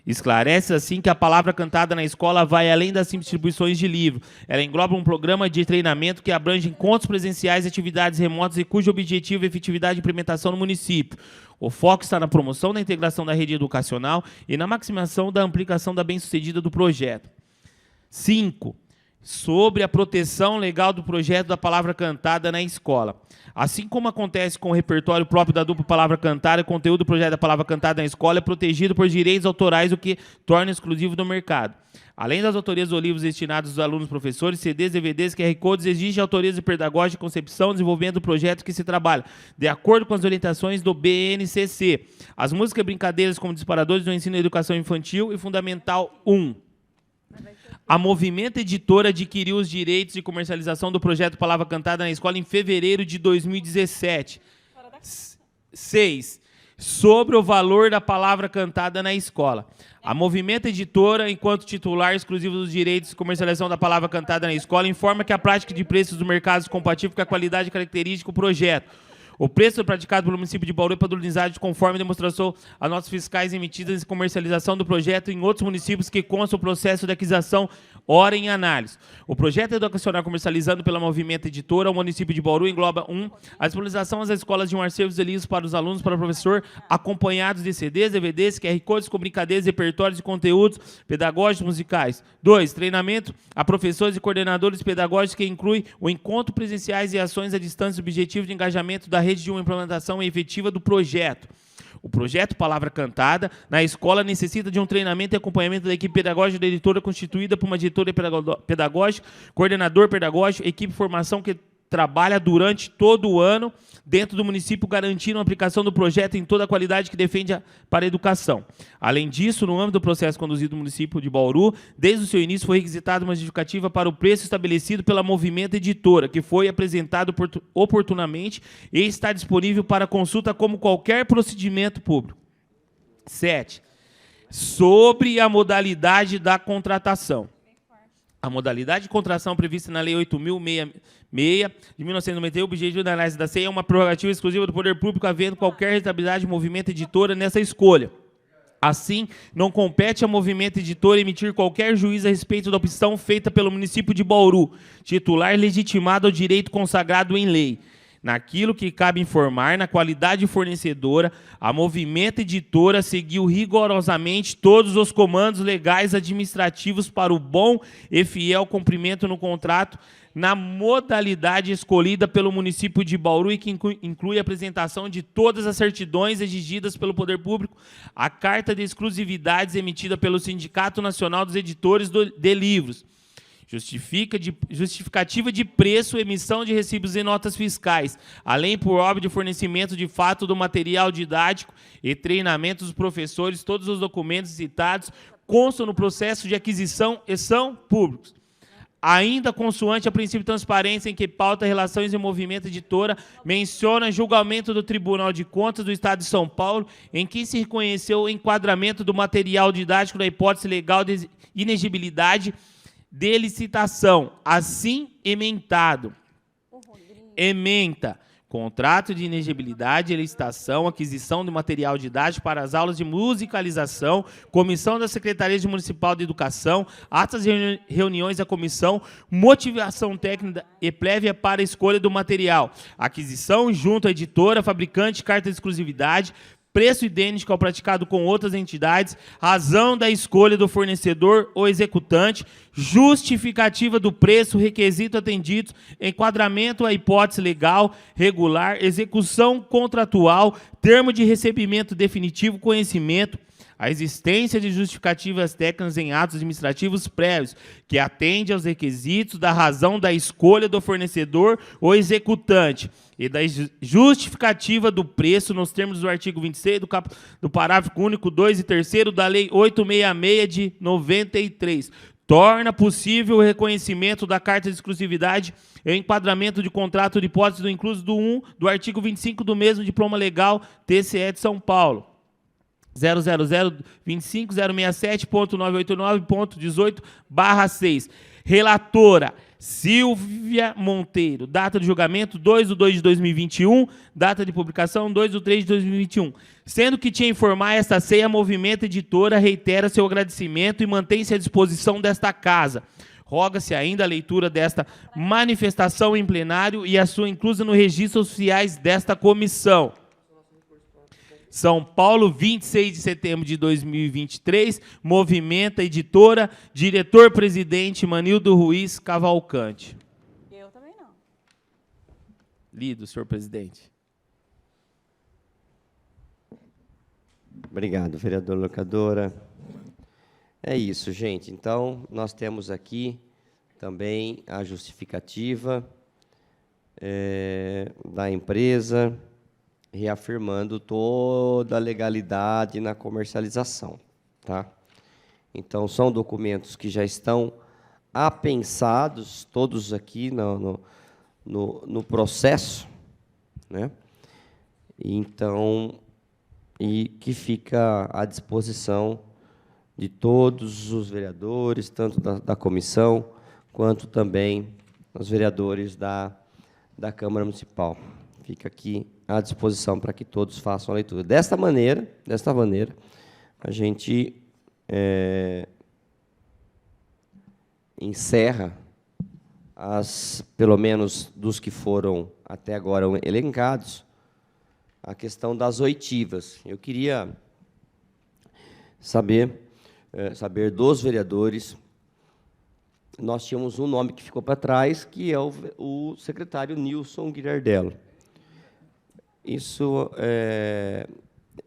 Esclarece, assim, que a Palavra Cantada na Escola vai além das simples distribuições de livro. Ela engloba um programa de treinamento que abrange encontros presenciais e atividades remotas e cujo objetivo é efetividade de implementação no município. O foco está na promoção da integração da rede educacional e na maximização da aplicação da bem-sucedida do projeto. 5. Sobre a proteção legal do projeto da Palavra Cantada na Escola. Assim como acontece com o repertório próprio da dupla Palavra Cantada, o conteúdo do projeto da Palavra Cantada na Escola é protegido por direitos autorais, o que torna exclusivo do mercado. Além das autorias dos livros destinados aos alunos, professores, CDs, DVDs, QR Codes, exige autorias de pedagógica, concepção e desenvolvimento do projeto que se trabalha, de acordo com as orientações do BNCC. As músicas e brincadeiras como disparadores do ensino e educação infantil e fundamental 1. A Movimento Editora adquiriu os direitos de comercialização do projeto Palavra Cantada na Escola em fevereiro de 2017. 6. Sobre o valor da Palavra Cantada na Escola. A Movimento Editora, enquanto titular exclusivo dos direitos de comercialização da Palavra Cantada na Escola, informa que a prática de preços do mercado é compatível com a qualidade e característica do projeto. O preço praticado pelo município de Bauru é padronizado conforme demonstração as notas fiscais emitidas em comercialização do projeto em outros municípios que constam o processo de aquisição ora em análise. O projeto educacional comercializado pela Movimento Editora, o município de Bauru, engloba 1. A disponibilização às escolas de um acervo de livros para os alunos, para o professor, acompanhados de CDs, DVDs, QR Codes com brincadeiras, repertórios e conteúdos pedagógicos musicais. 2. Treinamento a professores e coordenadores pedagógicos que inclui o encontro presenciais e ações à distância, objetivo de engajamento da rede de uma implementação efetiva do projeto. O projeto Palavra Cantada na Escola necessita de um treinamento e acompanhamento da equipe pedagógica da editora, constituída por uma diretora pedagógica, coordenador pedagógico, equipe de formação que trabalha durante todo o ano dentro do município, garantindo a aplicação do projeto em toda a qualidade que defende para a educação. Além disso, no âmbito do processo conduzido no município de Bauru, desde o seu início foi requisitada uma justificativa para o preço estabelecido pela Movimento Editora, que foi apresentado oportunamente e está disponível para consulta como qualquer procedimento público. 7. Sobre a modalidade da contratação. A modalidade de contratação prevista na Lei 8.066, de 1991, o objetivo da análise da CEI é uma prerrogativa exclusiva do poder público, havendo qualquer rentabilidade de movimento editora nessa escolha. Assim, não compete ao movimento editor emitir qualquer juízo a respeito da opção feita pelo município de Bauru, titular legitimado ao direito consagrado em lei. Naquilo que cabe informar, na qualidade fornecedora, a Movimento Editora seguiu rigorosamente todos os comandos legais administrativos para o bom e fiel cumprimento no contrato, na modalidade escolhida pelo município de Bauru e que inclui a apresentação de todas as certidões exigidas pelo poder público, a carta de exclusividades emitida pelo Sindicato Nacional dos Editores de Livros, justificativa de preço, emissão de recibos e notas fiscais, além por obra de fornecimento de fato do material didático e treinamento dos professores, todos os documentos citados constam no processo de aquisição e são públicos. Ainda consoante a princípio de transparência em que pauta Relações e Movimento Editora, menciona julgamento do Tribunal de Contas do Estado de São Paulo, em que se reconheceu o enquadramento do material didático na hipótese legal de inexigibilidade de licitação, assim ementado. Ementa. Contrato de inexigibilidade, licitação, aquisição de material didático para as aulas de musicalização, comissão da Secretaria Municipal de Educação, atas de reuniões da comissão, motivação técnica e prévia para a escolha do material, aquisição junto à editora, fabricante, carta de exclusividade, preço idêntico ao praticado com outras entidades, razão da escolha do fornecedor ou executante, justificativa do preço, requisito atendido, enquadramento à hipótese legal, regular, execução contratual, termo de recebimento definitivo, conhecimento, a existência de justificativas técnicas em atos administrativos prévios, que atende aos requisitos da razão da escolha do fornecedor ou executante, e da justificativa do preço nos termos do artigo 26 do parágrafo único 2 e 3º da Lei 866 de 93. Torna possível o reconhecimento da carta de exclusividade e o enquadramento de contrato de hipótese do incluso do 1 do artigo 25 do mesmo diploma legal TCE de São Paulo. 00025.067.989.18/6. Relatora Silvia Monteiro. Data de julgamento 2/2/2021. Data de publicação 2/3/2021. Sendo que te informar esta ceia, a Movimento Editora reitera seu agradecimento e mantém-se à disposição desta casa. Roga-se ainda a leitura desta manifestação em plenário e a sua inclusa no registro oficiais desta comissão. São Paulo, 26 de setembro de 2023, Movimenta Editora, diretor-presidente Manildo Ruiz Cavalcante. Eu também não. Lido, senhor presidente. Obrigado, vereador Locadora. É isso, gente. Então, nós temos aqui também a justificativa da empresa, reafirmando toda a legalidade na comercialização, tá? Então, são documentos que já estão apensados, todos aqui no processo, né? Então, e que fica à disposição de todos os vereadores, tanto da comissão, quanto também os vereadores da Câmara Municipal. Fica aqui à disposição para que todos façam a leitura. Desta maneira, a gente encerra, pelo menos dos que foram até agora elencados, a questão das oitivas. Eu queria saber dos vereadores. Nós tínhamos um nome que ficou para trás, que é o secretário Nilson Guilherdello. Isso,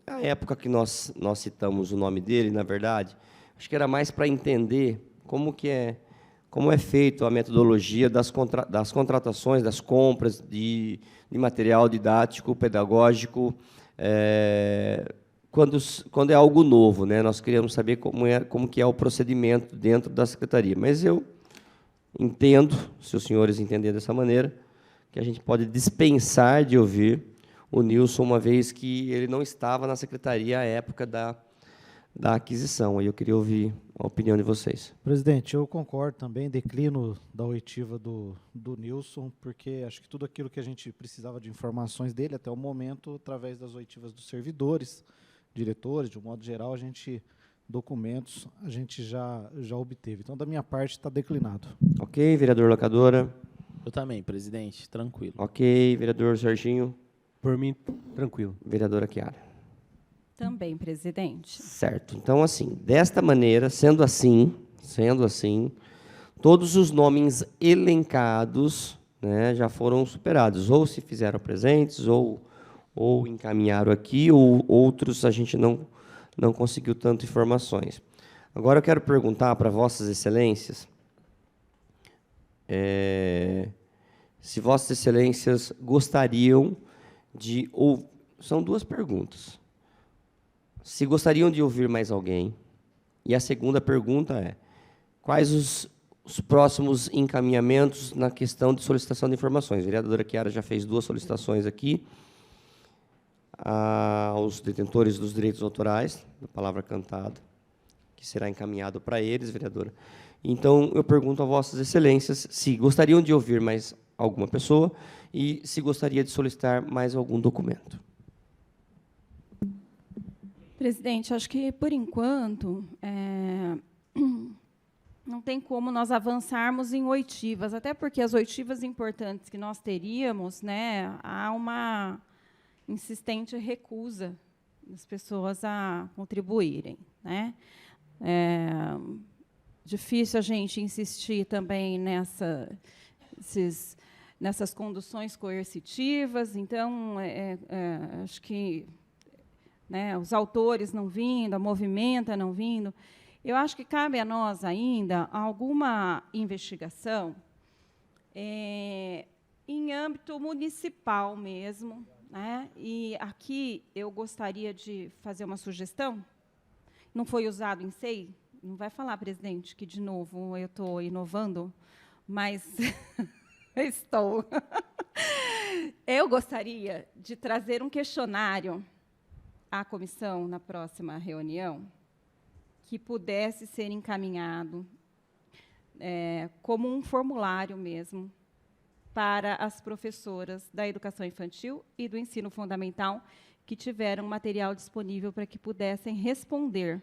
a época que nós citamos o nome dele, na verdade, acho que era mais para entender como é feito a metodologia das contratações, das compras de material didático, pedagógico, quando é algo novo, né? Nós queríamos saber como que é o procedimento dentro da secretaria. Mas eu entendo, se os senhores entenderem dessa maneira, que a gente pode dispensar de ouvir o Nilson, uma vez que ele não estava na secretaria à época da aquisição. Aí eu queria ouvir a opinião de vocês. Presidente, eu concordo também, declino da oitiva do Nilson, porque acho que tudo aquilo que a gente precisava de informações dele até o momento, através das oitivas dos servidores, diretores, de um modo geral, documentos a gente já obteve. Então, da minha parte, está declinado. Ok, vereador Locadora. Eu também, presidente, tranquilo. Ok, vereador Serginho. Por mim, tranquilo. Vereadora Chiara. Também, presidente. Certo. Então, assim, desta maneira, sendo assim, todos os nomes elencados, né, já foram superados. Ou se fizeram presentes, ou encaminharam aqui, ou outros a gente não conseguiu tanto informações. Agora eu quero perguntar para Vossas Excelências se Vossas Excelências gostariam de ouvir. São duas perguntas. Se gostariam de ouvir mais alguém. E a segunda pergunta é: quais os próximos encaminhamentos na questão de solicitação de informações? A vereadora Chiara já fez 2 solicitações aqui aos detentores dos direitos autorais, da palavra cantada, que será encaminhado para eles, vereadora. Então, eu pergunto a Vossas Excelências se gostariam de ouvir mais alguma pessoa e se gostaria de solicitar mais algum documento. Presidente, acho que, por enquanto, não tem como nós avançarmos em oitivas, até porque as oitivas importantes que nós teríamos, né, há uma insistente recusa das pessoas a contribuírem, né? Difícil a gente insistir também nessas conduções coercitivas, então, acho que, né, os autores não vindo, a movimenta não vindo, eu acho que cabe a nós ainda alguma investigação em âmbito municipal mesmo, né? E aqui eu gostaria de fazer uma sugestão. Não foi usado em SEI? Não vai falar, presidente, que, de novo, eu estou inovando, mas estou. Eu gostaria de trazer um questionário à comissão na próxima reunião, que pudesse ser encaminhado como um formulário mesmo para as professoras da educação infantil e do ensino fundamental que tiveram material disponível para que pudessem responder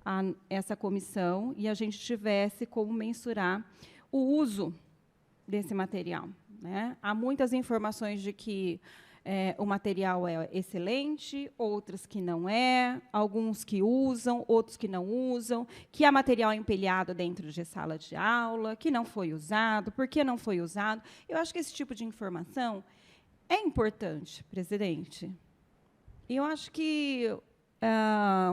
a essa comissão e a gente tivesse como mensurar o uso desse material, né? Há muitas informações de que o material é excelente, outras que não é, alguns que usam, outros que não usam, que há material empilhado dentro de sala de aula, que não foi usado, por que não foi usado. Eu acho que esse tipo de informação é importante, presidente. E eu acho que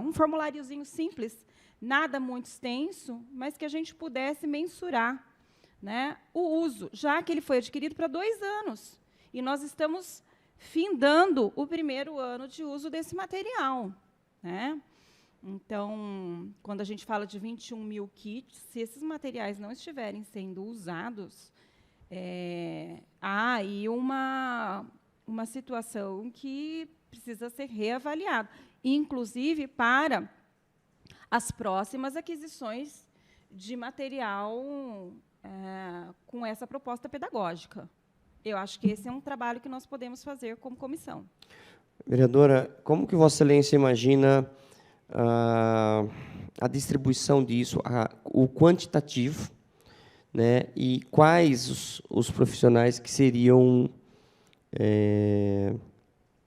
um formuláriozinho simples, nada muito extenso, mas que a gente pudesse mensurar, né, o uso, já que ele foi adquirido para 2 anos. E nós estamos findando o primeiro ano de uso desse material, né? Então, quando a gente fala de 21 mil kits, se esses materiais não estiverem sendo usados, há aí uma situação que precisa ser reavaliada, inclusive para as próximas aquisições de material com essa proposta pedagógica. Eu acho que esse é um trabalho que nós podemos fazer como comissão. Vereadora, como que Vossa Excelência imagina a distribuição disso, o quantitativo, né, e quais os profissionais que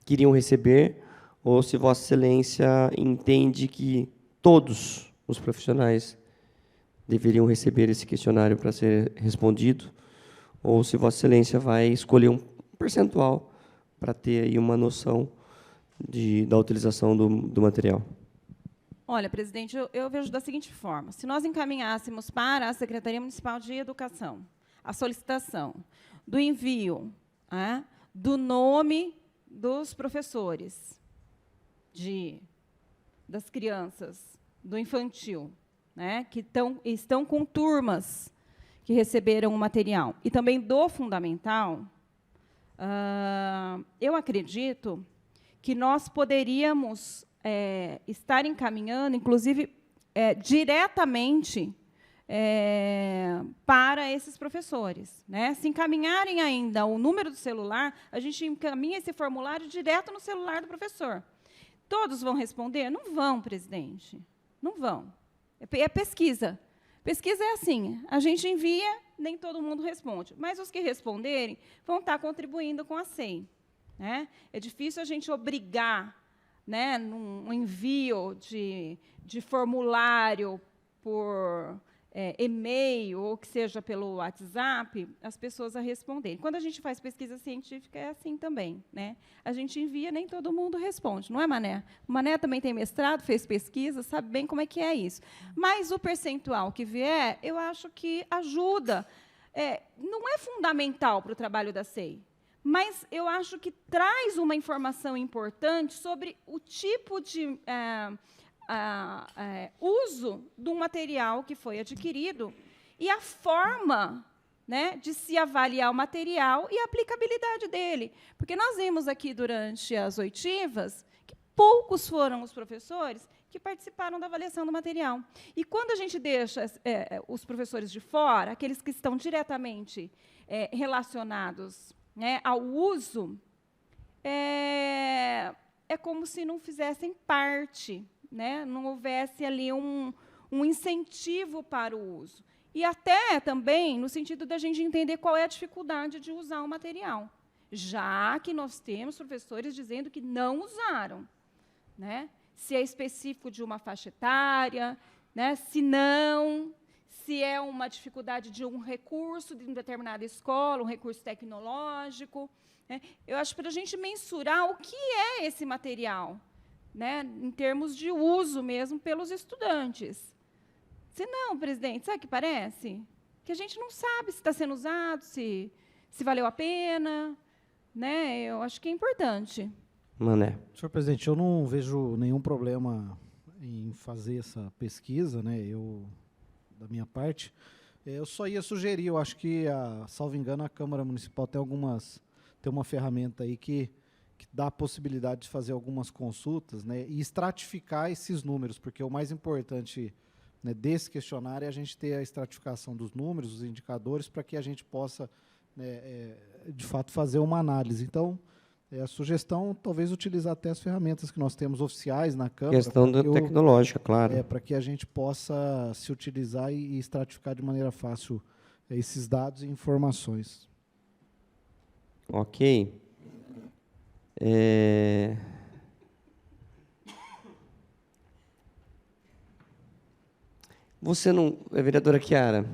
queriam receber, ou se Vossa Excelência entende que todos os profissionais deveriam receber esse questionário para ser respondido, ou se Vossa Excelência vai escolher um percentual para ter aí uma noção da utilização do material. Olha, presidente, eu vejo da seguinte forma: se nós encaminhássemos para a Secretaria Municipal de Educação a solicitação do envio do nome dos professores, das crianças, do infantil, né, que estão com turmas que receberam o material, e também do fundamental, eu acredito que nós poderíamos estar encaminhando, inclusive, diretamente para esses professores, né? Se encaminharem ainda o número do celular, a gente encaminha esse formulário direto no celular do professor. Todos vão responder? Não vão, presidente. Não vão. É pesquisa. Pesquisa é assim, a gente envia, nem todo mundo responde, mas os que responderem vão estar contribuindo com a SEI. Né? É difícil a gente obrigar, né, num envio de formulário por e-mail, ou que seja pelo WhatsApp, as pessoas a responderem. Quando a gente faz pesquisa científica, é assim também. Né? A gente envia, nem todo mundo responde. Não é, Mané? O Mané também tem mestrado, fez pesquisa, sabe bem como é que é isso. Mas o percentual que vier, eu acho que ajuda. Não é fundamental para o trabalho da SEI, mas eu acho que traz uma informação importante sobre o tipo de uso do material que foi adquirido e a forma, né, de se avaliar o material e a aplicabilidade dele. Porque nós vimos aqui, durante as oitivas, que poucos foram os professores que participaram da avaliação do material. E, quando a gente deixa os professores de fora, aqueles que estão diretamente relacionados, né, ao uso, é como se não fizessem parte, né, não houvesse ali um incentivo para o uso. E até também no sentido da gente entender qual é a dificuldade de usar o material, já que nós temos professores dizendo que não usaram. Né? Se é específico de uma faixa etária, né, se é uma dificuldade de um recurso de uma determinada escola, um recurso tecnológico. Né? Eu acho que para a gente mensurar o que é esse material, né, em termos de uso mesmo pelos estudantes. Se não, presidente, sabe o que parece? Que a gente não sabe se está sendo usado, se valeu a pena. Né? Eu acho que é importante. Mané. Senhor presidente, eu não vejo nenhum problema em fazer essa pesquisa, né? Da minha parte, eu só ia sugerir, eu acho que, salvo engano, a Câmara Municipal tem uma ferramenta aí que dá a possibilidade de fazer algumas consultas, né, e estratificar esses números, porque o mais importante, né, desse questionário é a gente ter a estratificação dos números, os indicadores, para que a gente possa, né, de fato, fazer uma análise. Então, a sugestão, talvez, utilizar até as ferramentas que nós temos oficiais na Câmara. Questão tecnológica, claro. Para que a gente possa se utilizar e estratificar de maneira fácil esses dados e informações. Ok. Você não, vereadora Chiara,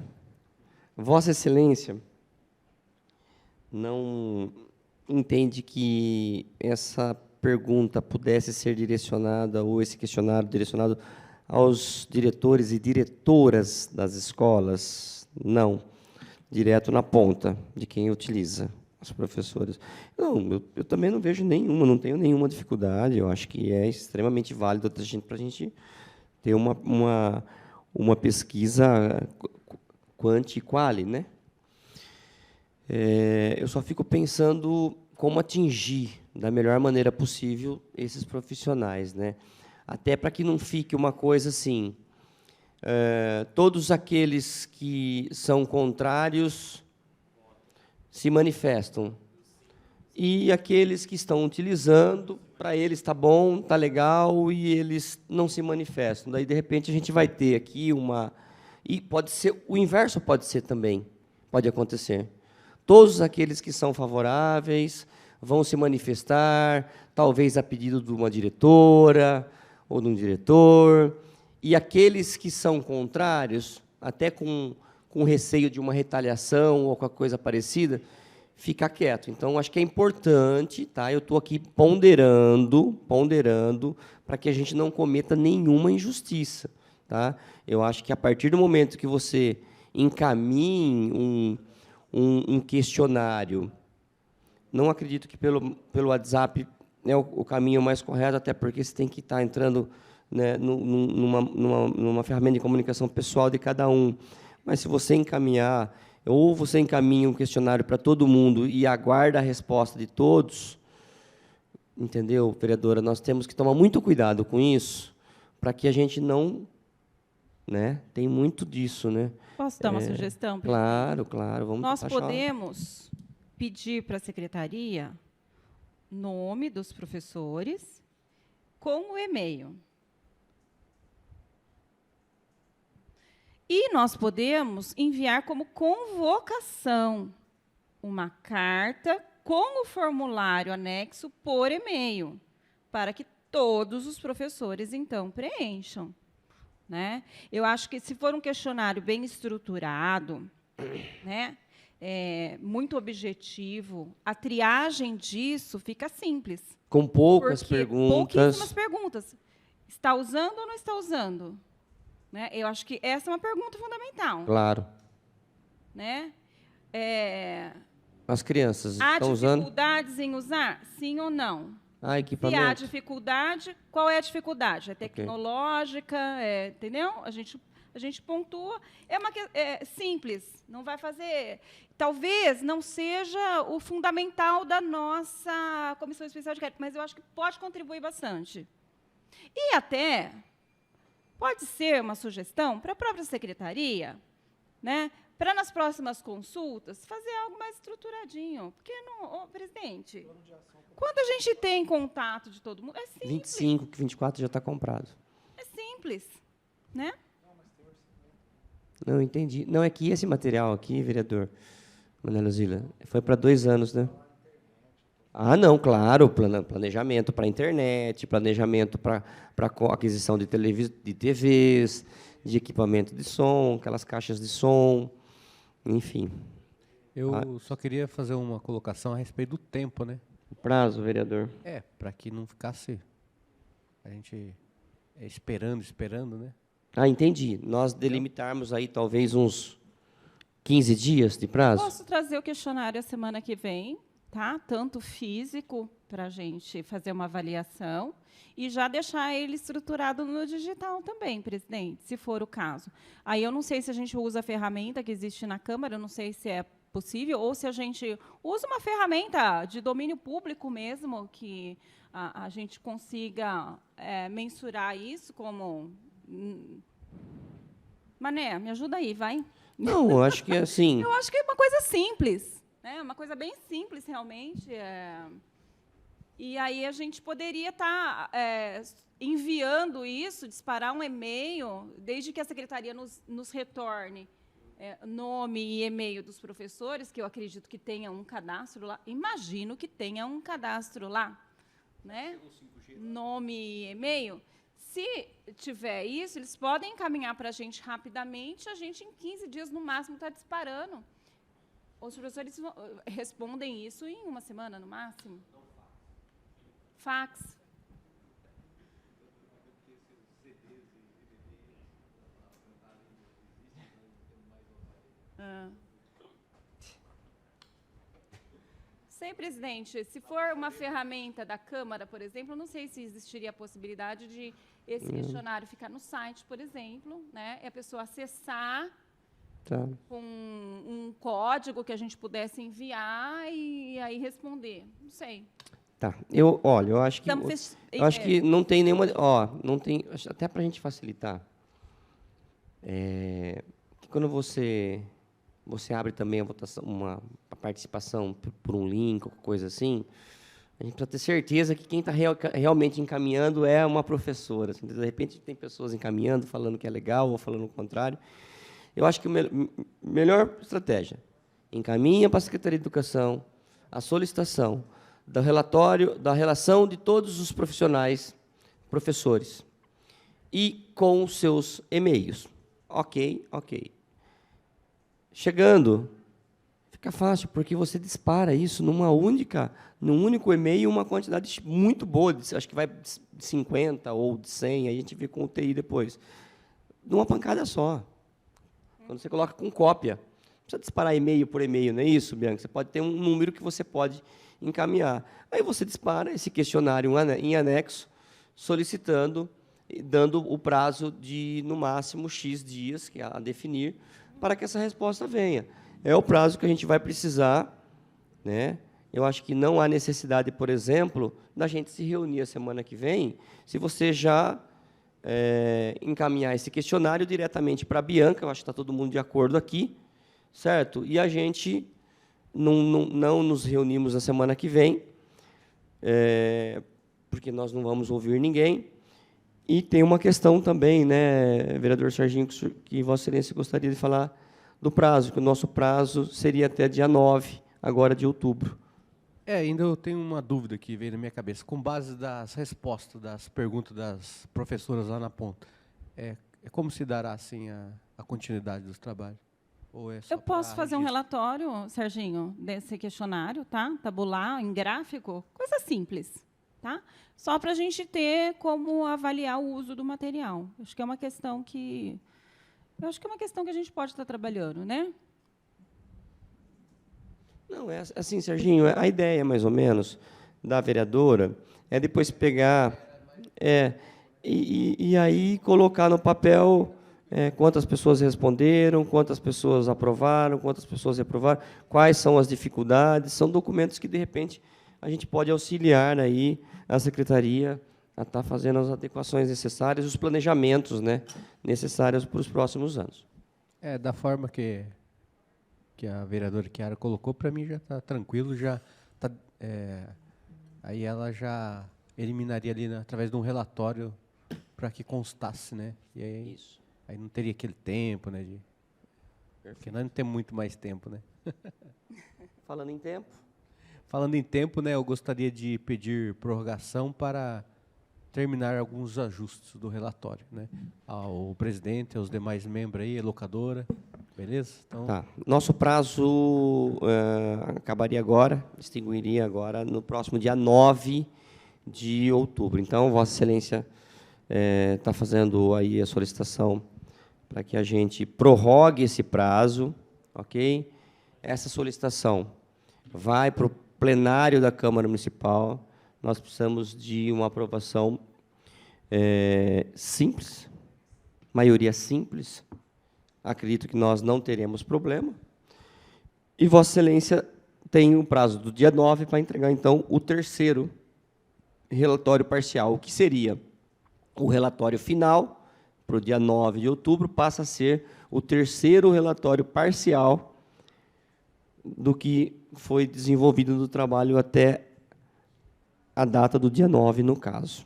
Vossa Excelência não entende que essa pergunta pudesse ser direcionada, ou esse questionário direcionado aos diretores e diretoras das escolas? Não, direto na ponta de quem utiliza, os professores. Não, eu também não vejo nenhuma, não tenho nenhuma dificuldade, eu acho que é extremamente válido para a gente ter uma pesquisa quanti e quali, né? Eu só fico pensando como atingir da melhor maneira possível esses profissionais, né? Até para que não fique uma coisa assim, todos aqueles que são contrários se manifestam, e aqueles que estão utilizando, para eles está bom, está legal, e eles não se manifestam. Daí, de repente, a gente vai ter aqui e pode ser, o inverso pode ser também, pode acontecer. Todos aqueles que são favoráveis vão se manifestar, talvez a pedido de uma diretora ou de um diretor, e aqueles que são contrários, até com receio de uma retaliação ou qualquer coisa parecida, ficar quieto. Então, acho que é importante, tá? Eu estou aqui ponderando, para que a gente não cometa nenhuma injustiça. Tá? Eu acho que, a partir do momento que você encaminhe um questionário, não acredito que pelo WhatsApp é o caminho mais correto, até porque você tem que estar entrando, né, numa ferramenta de comunicação pessoal de cada um. Mas, se você encaminhar, ou você encaminha um questionário para todo mundo e aguarda a resposta de todos, entendeu, vereadora? Nós temos que tomar muito cuidado com isso, para que a gente não, né? Tem muito disso, né? Posso dar uma sugestão? Claro, claro. Vamos Nós achar- podemos pedir para a secretaria nome dos professores com o e-mail. E nós podemos enviar como convocação uma carta com o formulário anexo por e-mail, para que todos os professores, então, preencham. Né? Eu acho que, se for um questionário bem estruturado, né, muito objetivo, a triagem disso fica simples. Com poucas Porque perguntas. pouquíssimas perguntas. Está usando ou não está usando? Né? Eu acho que essa é uma pergunta fundamental. Claro. Né? As crianças Há estão usando. dificuldades em usar? Sim ou não? Ah, Se há equipamento. dificuldade, qual é a dificuldade? É tecnológica, entendeu? A gente pontua. É simples, não vai fazer. Talvez não seja o fundamental da nossa Comissão Especial de Crédito, mas eu acho que pode contribuir bastante. E até pode ser uma sugestão para a própria secretaria, né? Para nas próximas consultas fazer algo mais estruturadinho. Porque, presidente, quando a gente tem contato de todo mundo, é simples. 25, 24 já está comprado. É simples, né? Não, entendi. Não, é que esse material aqui, vereador Manuela Zila, foi para 2 anos, né? Ah, não, claro, planejamento para a internet, planejamento para aquisição de TVs, de equipamento de som, aquelas caixas de som, enfim. Eu só queria fazer uma colocação a respeito do tempo, né? O prazo, vereador. Para que não ficasse a gente esperando, né? Ah, entendi. Nós delimitarmos aí talvez uns 15 dias de prazo? Posso trazer o questionário a semana que vem, tá? Tanto físico, para a gente fazer uma avaliação, e já deixar ele estruturado no digital também, presidente, se for o caso. Aí eu não sei se a gente usa a ferramenta que existe na Câmara, eu não sei se é possível, ou se a gente usa uma ferramenta de domínio público mesmo, que a gente consiga mensurar isso como... Mané, me ajuda aí, vai. Não, eu acho que é assim. Eu acho que é uma coisa simples, né? Uma coisa bem simples, realmente. E aí a gente poderia estar enviando isso, disparar um e-mail, desde que a secretaria nos retorne nome e e-mail dos professores, que eu acredito que tenha um cadastro lá. Imagino que tenha um cadastro lá, né? Nome e e-mail. Se tiver isso, eles podem encaminhar para a gente rapidamente, a gente, em 15 dias, no máximo, está disparando. Os professores respondem isso em 1 semana, no máximo. Fax. Sei, presidente. Se for uma ferramenta da Câmara, por exemplo, não sei se existiria a possibilidade de esse questionário ficar no site, por exemplo, né? E a pessoa acessar com um código que a gente pudesse enviar e aí responder. Não sei. Tá. Eu acho que que não tem nenhuma, não tem, até para a gente facilitar. Que quando você abre também a votação, a participação por um link ou coisa assim, a gente precisa ter certeza que quem está realmente encaminhando é uma professora. Assim, de repente, tem pessoas encaminhando, falando que é legal ou falando o contrário. Eu acho que a melhor estratégia, encaminha para a Secretaria de Educação a solicitação do relatório, da relação de todos os professores, e com os seus e-mails. Ok. Chegando, fica fácil, porque você dispara isso num único e-mail, uma quantidade muito boa, acho que vai de 50 ou de 100, aí a gente vê com o TI depois. Numa pancada só. Quando você coloca com cópia, não precisa disparar e-mail por e-mail, não é isso, Bianca? Você pode ter um número que você pode encaminhar. Aí você dispara esse questionário em anexo, solicitando, dando o prazo de, no máximo, X dias, que é a definir, para que essa resposta venha. É o prazo que a gente vai precisar, né? Eu acho que não há necessidade, por exemplo, da gente se reunir a semana que vem, se você já encaminhar esse questionário diretamente para a Bianca, eu acho que está todo mundo de acordo aqui, certo? E a gente não nos reunimos na semana que vem, porque nós não vamos ouvir ninguém. E tem uma questão também, né, vereador Serginho, que Vossa Excelência gostaria de falar do prazo, que o nosso prazo seria até dia 9, agora de outubro. Ainda eu tenho uma dúvida que veio na minha cabeça. Com base das respostas, das perguntas das professoras lá na ponta, como se dará assim a continuidade dos trabalhos? Ou é só Eu posso pra fazer um registro? relatório, Serginho, desse questionário, tá? Tabular em gráfico, coisa simples, tá? Só para a gente ter como avaliar o uso do material. Acho que é uma questão que a gente pode estar trabalhando, né? Não, é assim, Serginho, a ideia, mais ou menos, da vereadora é depois pegar e aí colocar no papel quantas pessoas responderam, quantas pessoas aprovaram, quantas pessoas reprovaram, quais são as dificuldades. São documentos que, de repente, a gente pode auxiliar aí a secretaria a estar fazendo as adequações necessárias, os planejamentos, né, necessários para os próximos anos. Da forma que a vereadora Chiara colocou, para mim já está tranquilo, aí ela já eliminaria ali através de um relatório para que constasse, né? E aí, Isso. aí não teria aquele tempo, né? Porque nós não temos muito mais tempo, né? Falando em tempo, Falando em tempo, né, eu gostaria de pedir prorrogação para terminar alguns ajustes do relatório, né? Ao presidente, aos demais membros aí, a locadora, beleza? Então, tá. Nosso prazo acabaria agora, extinguiria agora no próximo dia 9 de outubro. Então, Vossa Excelência está fazendo aí a solicitação para que a gente prorrogue esse prazo, ok? Essa solicitação vai para o plenário da Câmara Municipal. Nós precisamos de uma aprovação simples, maioria simples. Acredito que nós não teremos problema. E Vossa Excelência tem um prazo do dia 9 para entregar, então, o terceiro relatório parcial, o que seria o relatório final, para o dia 9 de outubro, passa a ser o terceiro relatório parcial do que foi desenvolvido no trabalho até a data do dia 9, no caso.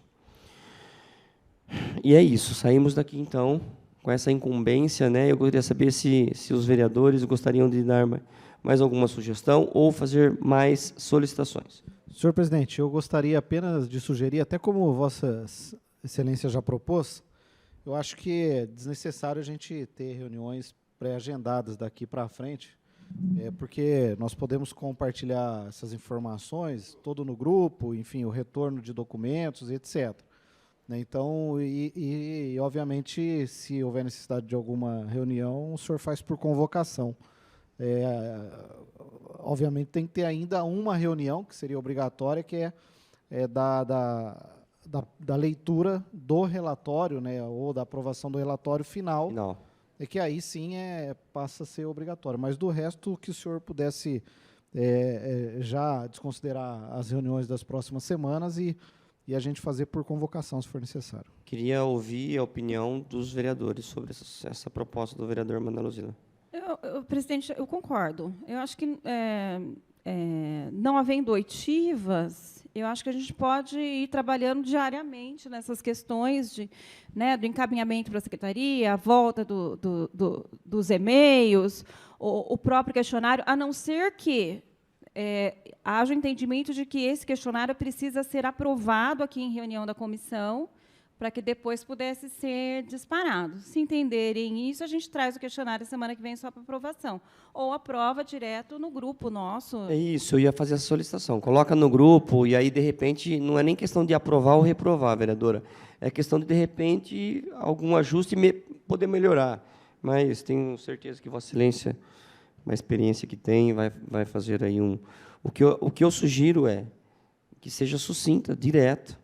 E é isso, saímos daqui, então, com essa incumbência, né? Eu gostaria de saber se os vereadores gostariam de dar mais alguma sugestão ou fazer mais solicitações. Senhor presidente, eu gostaria apenas de sugerir, até como Vossa Excelência já propôs, eu acho que é desnecessário a gente ter reuniões pré-agendadas daqui para frente, porque nós podemos compartilhar essas informações todo no grupo, enfim, o retorno de documentos, etc. Então, obviamente, se houver necessidade de alguma reunião, o senhor faz por convocação. Obviamente, tem que ter ainda uma reunião, que seria obrigatória, que é da leitura do relatório, né, ou da aprovação do relatório final. Não. É que aí sim passa a ser obrigatório. Mas do resto, que o senhor pudesse já desconsiderar as reuniões das próximas semanas e a gente fazer por convocação, se for necessário. Queria ouvir a opinião dos vereadores sobre essa proposta do vereador Manuel Zila. Presidente, eu concordo. Eu acho que, não havendo oitivas, eu acho que a gente pode ir trabalhando diariamente nessas questões do encaminhamento para a secretaria, a volta dos e-mails, o próprio questionário, a não ser que haja o entendimento de que esse questionário precisa ser aprovado aqui em reunião da comissão, para que depois pudesse ser disparado. Se entenderem isso, a gente traz o questionário semana que vem só para aprovação. Ou aprova direto no grupo nosso. É isso, eu ia fazer essa solicitação. Coloca no grupo, e aí, de repente, não é nem questão de aprovar ou reprovar, vereadora. É questão de algum ajuste e poder melhorar. Mas tenho certeza que Vossa Excelência, uma experiência que tem, vai fazer aí O que eu sugiro é que seja sucinta, direto,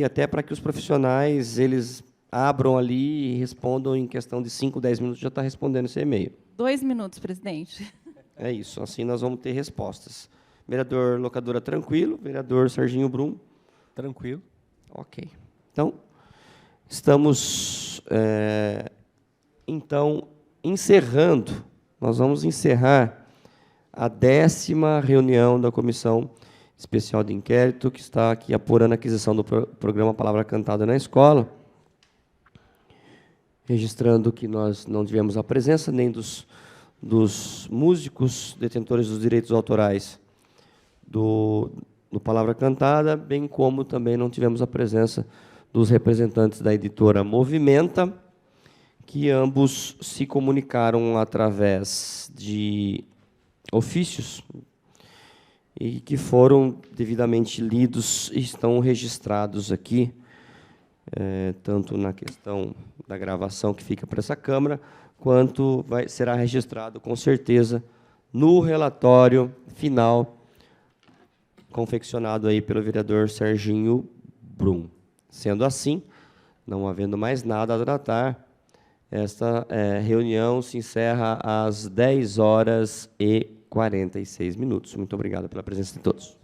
até para que os profissionais eles abram ali e respondam em questão de 5, 10 minutos, já está respondendo esse e-mail. 2 minutos, presidente. É isso, assim nós vamos ter respostas. Vereador Locadora, tranquilo. Vereador Serginho Brum. Tranquilo. Ok. Então, estamos, então, encerrando. Nós vamos encerrar a 10ª reunião da Comissão Especial de Inquérito, que está aqui apurando a aquisição do programa Palavra Cantada na Escola, registrando que nós não tivemos a presença nem dos músicos detentores dos direitos autorais do Palavra Cantada, bem como também não tivemos a presença dos representantes da editora Movimenta, que ambos se comunicaram através de ofícios e que foram devidamente lidos e estão registrados aqui, tanto na questão da gravação que fica para essa Câmara, quanto será registrado, com certeza, no relatório final confeccionado aí pelo vereador Serginho Brum. Sendo assim, não havendo mais nada a tratar, esta reunião se encerra às 10h46. Muito obrigado pela presença de todos.